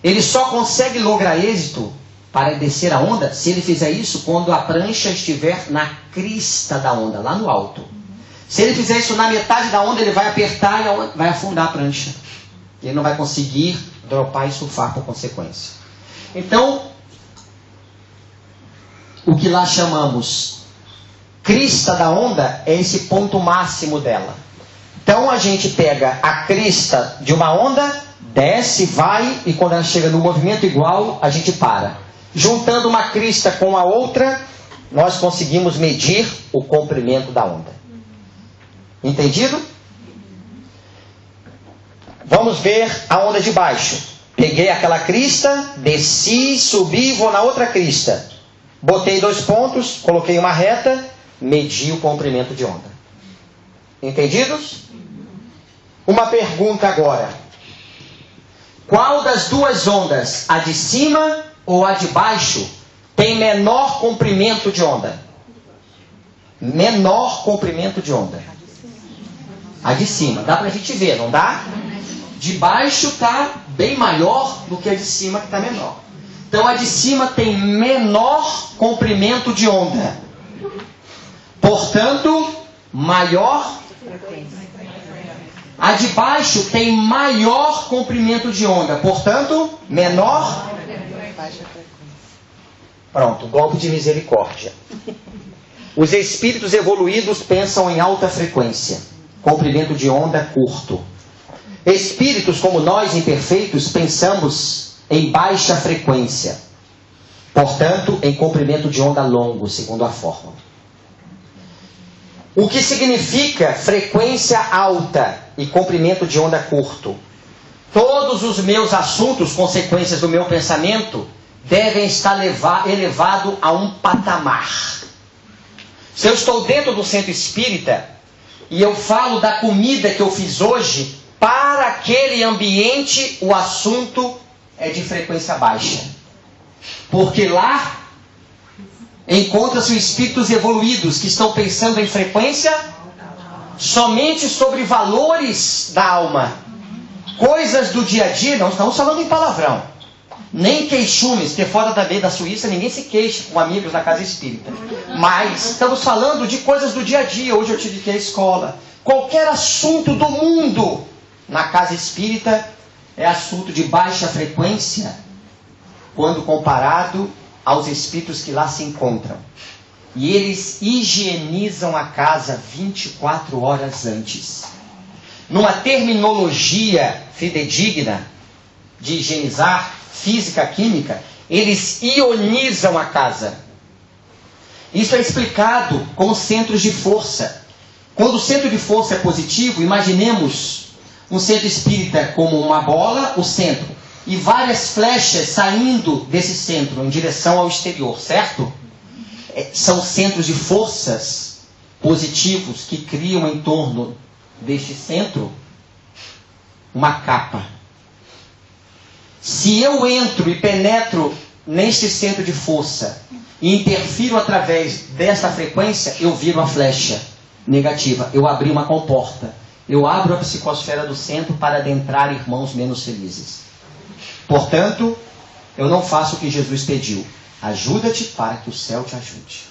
Ele só consegue lograr êxito para descer a onda, se ele fizer isso quando a prancha estiver na crista da onda, lá no alto. Se ele fizer isso na metade da onda, ele vai apertar e vai afundar a prancha. Ele não vai conseguir dropar e surfar por consequência. Então, o que lá chamamos crista da onda é esse ponto máximo dela. Então a gente pega a crista de uma onda, desce, vai, e quando ela chega no movimento igual, a gente para. Juntando uma crista com a outra, nós conseguimos medir o comprimento da onda. Entendido? Vamos ver a onda de baixo. Peguei aquela crista, desci, subi e vou na outra crista. Botei 2 pontos, coloquei uma reta, medi o comprimento de onda. Entendidos? Uma pergunta agora. Qual das 2 ondas, a de cima ou a de baixo, tem menor comprimento de onda? Menor comprimento de onda. A de cima. Dá pra gente ver, não dá? De baixo está bem maior do que a de cima, que está menor. Então a de cima tem menor comprimento de onda. Portanto, maior. A de baixo tem maior comprimento de onda. Portanto, menor. Pronto, golpe de misericórdia. Os espíritos evoluídos pensam em alta frequência, comprimento de onda curto. Espíritos como nós, imperfeitos, pensamos em baixa frequência, portanto, em comprimento de onda longo, segundo a fórmula. O que significa frequência alta e comprimento de onda curto? Todos os meus assuntos, consequências do meu pensamento, devem estar elevado a um patamar. Se eu estou dentro do centro espírita e eu falo da comida que eu fiz hoje, para aquele ambiente o assunto é de frequência baixa. Porque lá encontram-se espíritos evoluídos que estão pensando em frequência somente sobre valores da alma. Coisas do dia a dia, não estamos falando em palavrão. Nem queixumes, porque fora da Suíça ninguém se queixa com amigos na casa espírita. Mas estamos falando de coisas do dia a dia. Hoje eu tive que ir à escola. Qualquer assunto do mundo na casa espírita é assunto de baixa frequência quando comparado aos espíritos que lá se encontram. E eles higienizam a casa 24 horas antes. Numa terminologia fidedigna de higienizar, física, química, eles ionizam a casa. Isso é explicado como centros de força. Quando o centro de força é positivo, imaginemos um centro espírita como uma bola, o centro, e várias flechas saindo desse centro em direção ao exterior, certo? São centros de forças positivos que criam em torno deste centro uma capa. Se eu entro e penetro neste centro de força e interfiro através desta frequência, eu viro a flecha negativa. Eu abri uma comporta. Eu abro a psicosfera do centro para adentrar irmãos menos felizes. Portanto, eu não faço o que Jesus pediu. Ajuda-te para que o céu te ajude.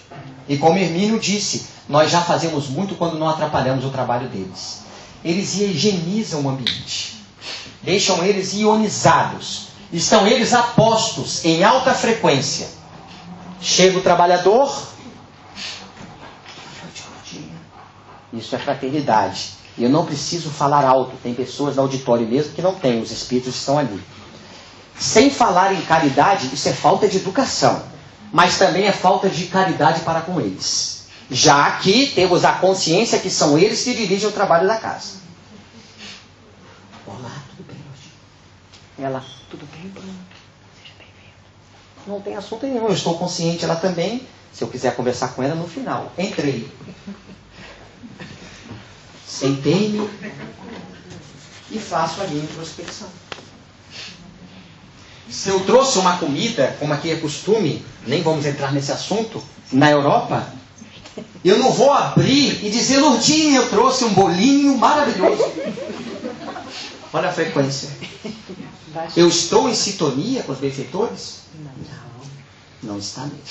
E como Hermínio disse, nós já fazemos muito quando não atrapalhamos o trabalho deles. Eles higienizam o ambiente. Deixam eles ionizados. Estão eles apostos em alta frequência. Chega o trabalhador. Isso é fraternidade. Eu não preciso falar alto. Tem pessoas no auditório mesmo que não têm. Os espíritos estão ali. Sem falar em caridade, isso é falta de educação. Mas também é falta de caridade para com eles. Já que temos a consciência que são eles que dirigem o trabalho da casa. Olá, tudo bem hoje? Ela, tudo bem, Bruno? Seja bem-vindo. Não tem assunto nenhum, eu estou consciente, ela também. Se eu quiser conversar com ela no final. Entrei. Sentei-me e faço a minha introspecção. Se eu trouxe uma comida, como aqui é costume, nem vamos entrar nesse assunto, na Europa, eu não vou abrir e dizer, Lourdinha, eu trouxe um bolinho maravilhoso. Olha a frequência. Eu estou em sintonia com os benfeitores? Não está mesmo.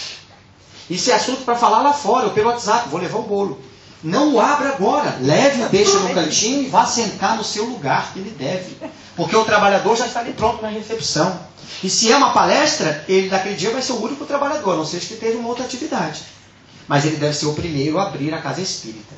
Isso é assunto para falar lá fora, ou pelo WhatsApp, vou levar o bolo. Não o abra agora, leve, deixa no cantinho e vá sentar no seu lugar que ele deve. Porque o trabalhador já está ali pronto na recepção. E se é uma palestra, ele naquele dia vai ser o único trabalhador, a não ser que teve uma outra atividade. Mas ele deve ser o primeiro a abrir a casa espírita,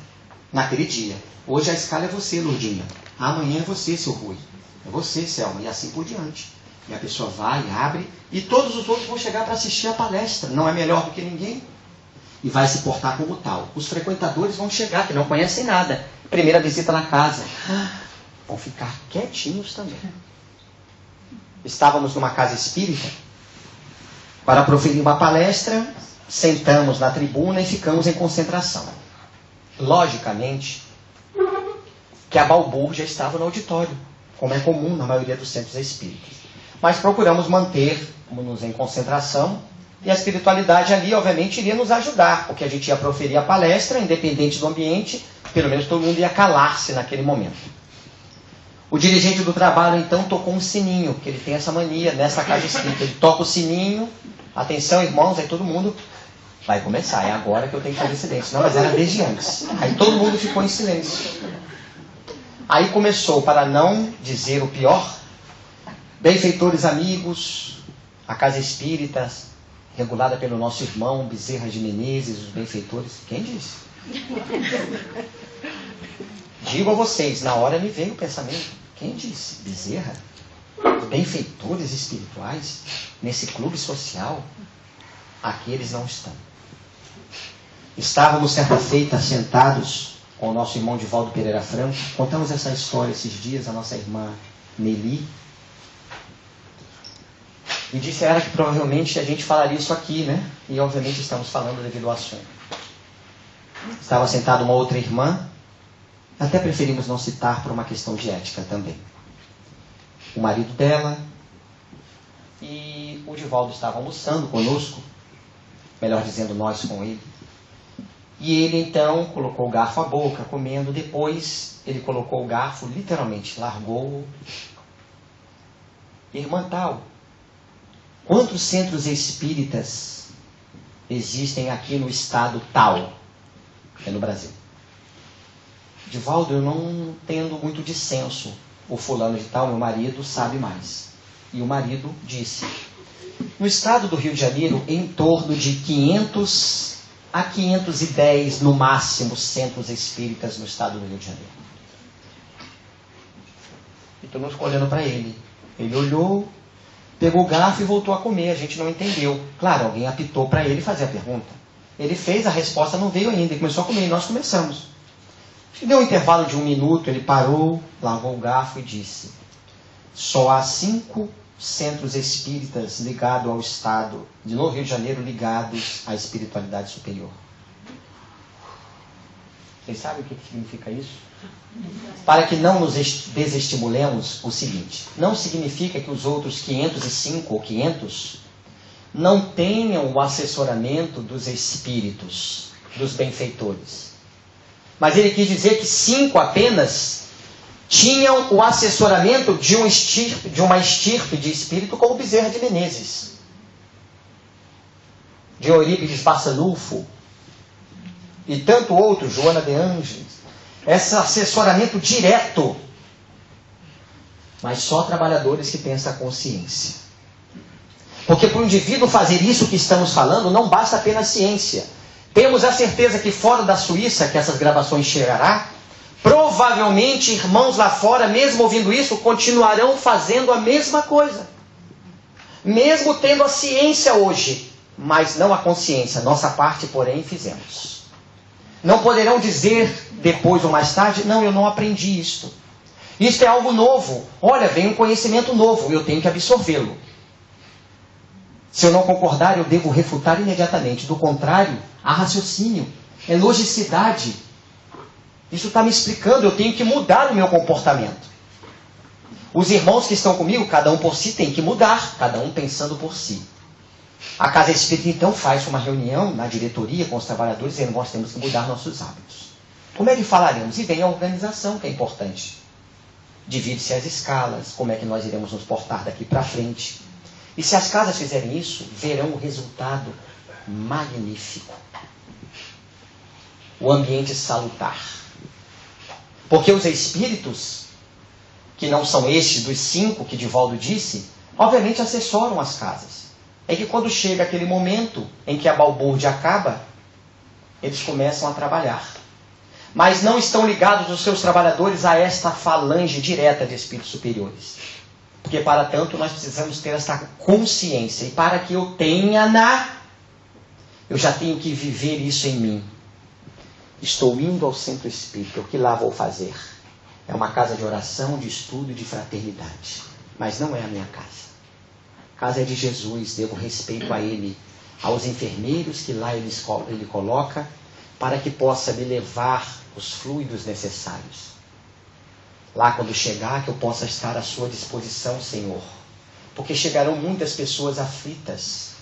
naquele dia. Hoje a escala é você, Lourdinha. Amanhã é você, seu Rui. É você, Selma. E assim por diante. E a pessoa vai, abre, e todos os outros vão chegar para assistir a palestra. Não é melhor do que ninguém? E vai se portar como tal. Os frequentadores vão chegar, que não conhecem nada. Primeira visita na casa. Vão ficar quietinhos também. Estávamos numa casa espírita para proferir uma palestra sentamos na tribuna e ficamos em concentração. Logicamente, que a balbúrdia estava no auditório, como é comum na maioria dos centros espíritas. Mas procuramos manter-nos em concentração, e a espiritualidade ali, obviamente, iria nos ajudar, porque a gente ia proferir a palestra, independente do ambiente, pelo menos todo mundo ia calar-se naquele momento. O dirigente do trabalho, então, tocou um sininho, porque ele tem essa mania nessa casa espírita. Ele toca o sininho, atenção, irmãos, aí todo mundo vai começar, é agora que eu tenho que fazer silêncio. Não, mas era desde antes. Aí todo mundo ficou em silêncio. Aí começou, para não dizer o pior, benfeitores amigos, a casa espírita, regulada pelo nosso irmão Bezerra de Menezes, os benfeitores. Quem disse? Digo a vocês, na hora me veio o pensamento. Quem disse? Bezerra? Os benfeitores espirituais? Nesse clube social? Aqui eles não estão. Estávamos certa feita sentados com o nosso irmão Divaldo Pereira Franco. Contamos essa história esses dias, a nossa irmã Nelly. E disse a ela que provavelmente a gente falaria isso aqui, né? E obviamente estamos falando devido ao assunto. Estava sentada uma outra irmã, até preferimos não citar por uma questão de ética também. O marido dela e o Divaldo estavam almoçando conosco, melhor dizendo, nós com ele. E ele então colocou o garfo à boca, comendo. Depois ele colocou o garfo, literalmente, largou-o. Irmã tal, quantos centros espíritas existem aqui no estado tal? É no Brasil. Divaldo, eu não tendo muito dissenso. O fulano de tal, meu marido, sabe mais. E o marido disse, no estado do Rio de Janeiro, em torno de 500 a 510, no máximo, centros espíritas no estado do Rio de Janeiro. E todo mundo ficou olhando para ele. Ele olhou, pegou o garfo e voltou a comer. A gente não entendeu. Claro, alguém apitou para ele fazer a pergunta. Ele fez, a resposta não veio ainda. Ele começou a comer e nós começamos. Deu um intervalo de 1 minuto, ele parou, largou o garfo e disse, só há 5 centros espíritas ligados ao Estado, no Rio de Janeiro, ligados à espiritualidade superior. Vocês sabem o que significa isso? Para que não nos desestimulemos, o seguinte, não significa que os outros 505 ou 500 não tenham o assessoramento dos espíritos, dos benfeitores. Mas ele quis dizer que 5 apenas tinham o assessoramento de uma estirpe de espírito como Bezerra de Menezes, de Eurípides Barçanufo e tanto outro, Joana de Ângeles. Esse assessoramento direto, mas só trabalhadores que têm essa consciência. Porque para o indivíduo fazer isso que estamos falando, não basta apenas ciência. Temos a certeza que fora da Suíça, que essas gravações chegará, provavelmente irmãos lá fora, mesmo ouvindo isso, continuarão fazendo a mesma coisa. Mesmo tendo a ciência hoje, mas não a consciência. Nossa parte, porém, fizemos. Não poderão dizer depois ou mais tarde, não, eu não aprendi isto. Isto é algo novo. Olha, vem um conhecimento novo, eu tenho que absorvê-lo. Se eu não concordar, eu devo refutar imediatamente. Do contrário, há raciocínio, é logicidade. Isso está me explicando, eu tenho que mudar o meu comportamento. Os irmãos que estão comigo, cada um por si, tem que mudar, cada um pensando por si. A Casa Espírita, então, faz uma reunião na diretoria com os trabalhadores, dizendo, nós temos que mudar nossos hábitos. Como é que falaremos? E vem a organização, que é importante. Divide-se as escalas, como é que nós iremos nos portar daqui para frente. E se as casas fizerem isso, verão o resultado magnífico. O ambiente salutar. Porque os espíritos, que não são estes dos 5 que Divaldo disse, obviamente assessoram as casas. É que quando chega aquele momento em que a balbúrdia acaba, eles começam a trabalhar. Mas não estão ligados os seus trabalhadores a esta falange direta de espíritos superiores. Porque para tanto nós precisamos ter essa consciência. E para que eu tenha eu já tenho que viver isso em mim. Estou indo ao centro espírita, o que lá vou fazer? É uma casa de oração, de estudo e de fraternidade. Mas não é a minha casa. A casa é de Jesus, devo respeito a Ele. aos enfermeiros que lá ele coloca, para que possa me levar os fluidos necessários. Lá quando chegar, que eu possa estar à sua disposição, Senhor. Porque chegarão muitas pessoas aflitas,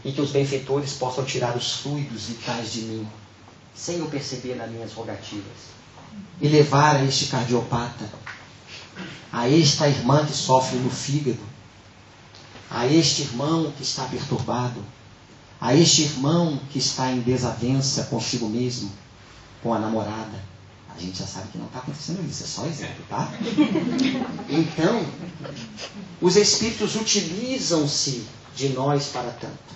e que os benfeitores possam tirar os fluidos vitais de mim, sem eu perceber nas minhas rogativas, e levar a este cardiopata, a esta irmã que sofre no fígado, a este irmão que está perturbado, a este irmão que está em desavença consigo mesmo, com a namorada. A gente já sabe que não está acontecendo isso, é só exemplo, tá? Então, os Espíritos utilizam-se de nós para tanto.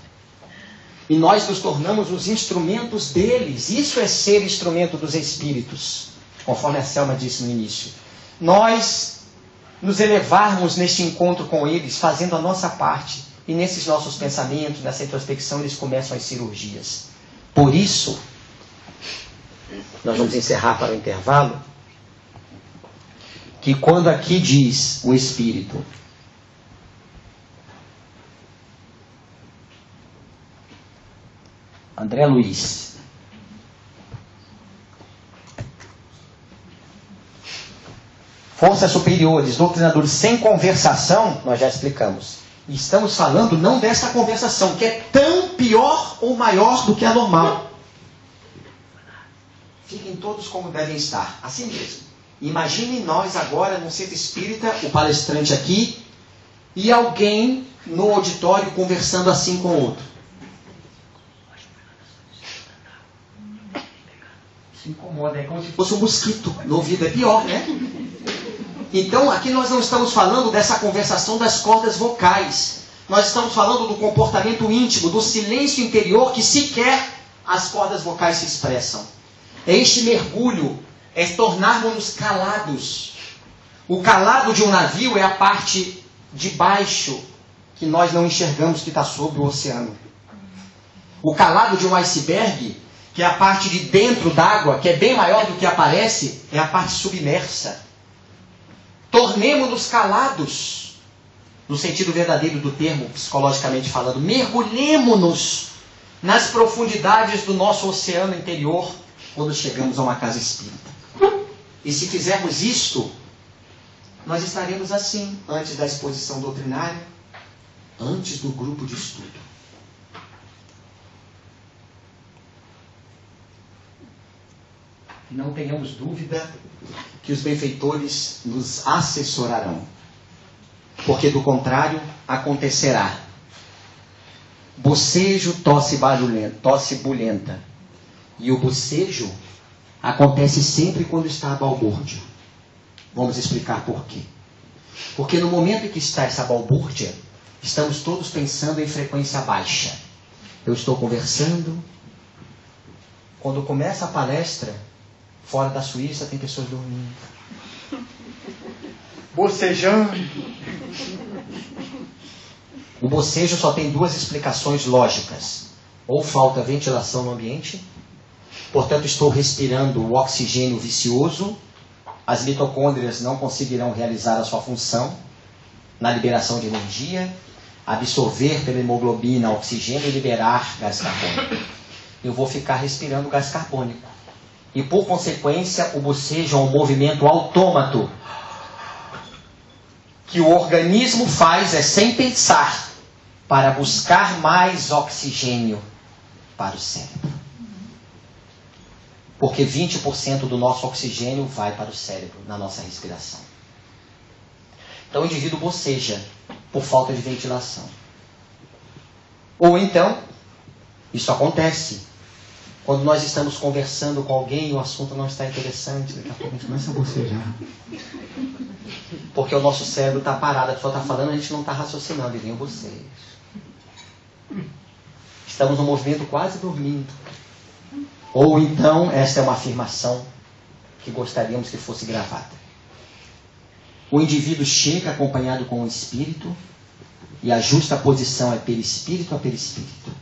E nós nos tornamos os instrumentos deles. Isso é ser instrumento dos Espíritos, conforme a Selma disse no início. Nós nos elevarmos neste encontro com eles, fazendo a nossa parte. E nesses nossos pensamentos, nessa introspecção, eles começam as cirurgias. Por isso, nós vamos encerrar para o intervalo, que quando aqui diz o Espírito, André Luiz, forças superiores, doutrinadores sem conversação, nós já explicamos. E estamos falando não dessa conversação, que é tão pior ou maior do que a normal. Fiquem todos como devem estar, assim mesmo. Imaginem nós agora num centro espírita, o palestrante aqui, e alguém no auditório conversando assim com o outro. Isso incomoda, é como se fosse um mosquito. No ouvido é pior, né? Então, aqui nós não estamos falando dessa conversação das cordas vocais. Nós estamos falando do comportamento íntimo, do silêncio interior que sequer as cordas vocais se expressam. É este mergulho, é tornarmos-nos calados. O calado de um navio é a parte de baixo que nós não enxergamos que está sobre o oceano. O calado de um iceberg, que é a parte de dentro d'água, que é bem maior do que aparece, é a parte submersa. Tornemo-nos calados, no sentido verdadeiro do termo, psicologicamente falando. Mergulhemo-nos nas profundidades do nosso oceano interior quando chegamos a uma casa espírita. E se fizermos isto, nós estaremos assim, antes da exposição doutrinária, antes do grupo de estudo. Não tenhamos dúvida que os benfeitores nos assessorarão, porque do contrário acontecerá bocejo, tosse bulhenta, e o bocejo acontece sempre quando está a balbúrdia. Vamos explicar por quê. Porque no momento em que está essa balbúrdia, estamos todos pensando em frequência baixa. Eu estou conversando, quando começa a palestra, fora da Suíça tem pessoas dormindo, bocejando. O bocejo só tem duas explicações lógicas. Ou falta ventilação no ambiente, portanto estou respirando o oxigênio vicioso, as mitocôndrias não conseguirão realizar a sua função na liberação de energia, absorver pela hemoglobina oxigênio e liberar gás carbônico. Eu vou ficar respirando gás carbônico. E por consequência, o bocejo é um movimento autômato que o organismo faz sem pensar, para buscar mais oxigênio para o cérebro. Porque 20% do nosso oxigênio vai para o cérebro na nossa respiração. Então o indivíduo boceja por falta de ventilação. Ou então, isso acontece quando nós estamos conversando com alguém e o assunto não está interessante, daqui a pouco a gente começa a bocejar. Porque o nosso cérebro está parado, a pessoa está falando, a gente não está raciocinando, e vem o bocejo. Estamos no movimento quase dormindo. Ou então, esta é uma afirmação que gostaríamos que fosse gravada. O indivíduo chega acompanhado com o espírito, e a justa posição é perispírito a perispírito.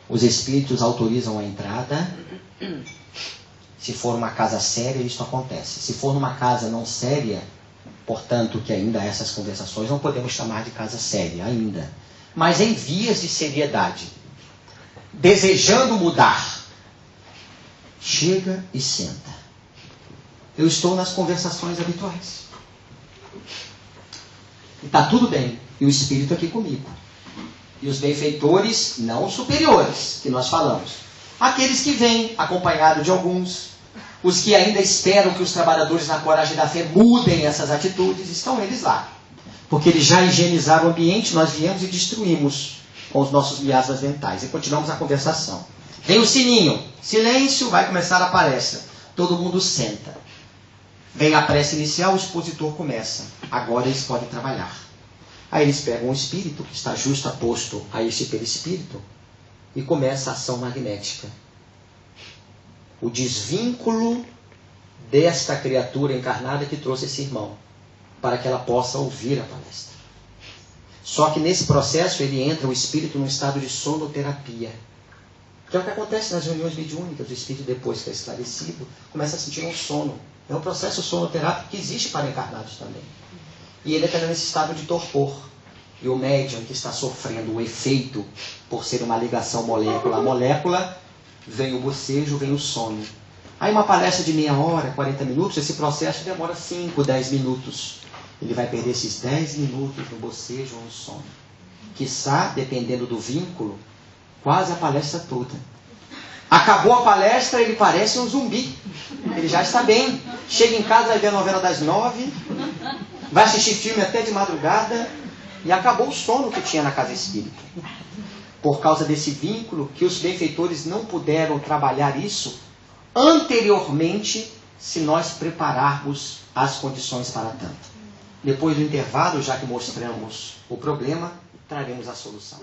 Os espíritos autorizam a entrada. Se for uma casa séria, isso acontece. Se for numa casa não séria, portanto, que ainda há essas conversações, não podemos chamar de casa séria ainda. mas em vias de seriedade, desejando mudar, chega e senta. Eu estou nas conversações habituais. E está tudo bem. E o Espírito aqui comigo. E os benfeitores não superiores, que nós falamos. Aqueles que vêm acompanhados de alguns. Os que ainda esperam que os trabalhadores na coragem da fé mudem essas atitudes, estão eles lá. Porque eles já higienizaram o ambiente, nós viemos e destruímos com os nossos miasmas mentais. E continuamos a conversação. Vem o sininho. Silêncio, vai começar a palestra. Todo mundo senta. Vem a prece inicial, o expositor começa. Agora eles podem trabalhar. Aí eles pegam o espírito, que está justaposto a este perispírito, e começa a ação magnética. O desvínculo desta criatura encarnada que trouxe esse irmão, para que ela possa ouvir a palestra. Só que nesse processo ele entra o espírito num estado de sonoterapia. Que é o que acontece nas reuniões mediúnicas. O espírito, depois que é esclarecido, começa a sentir um sono. É um processo sonoterápico que existe para encarnados também. E ele está nesse estado de torpor. E o médium que está sofrendo o efeito por ser uma ligação molécula a molécula, vem o bocejo, vem o sono. Aí uma palestra de meia hora, 40 minutos, esse processo demora 5, 10 minutos. Ele vai perder esses 10 minutos no bocejo ou no sono. Quiçá, dependendo do vínculo, quase a palestra toda. Acabou a palestra, ele parece um zumbi. Ele já está bem. Chega em casa, vai ver a novela das 9, vai assistir filme até de madrugada, e acabou o sono que tinha na casa espírita. Por causa desse vínculo, que os benfeitores não puderam trabalhar isso anteriormente, se nós prepararmos as condições para tanto. Depois do intervalo, já que mostramos o problema, traremos a solução.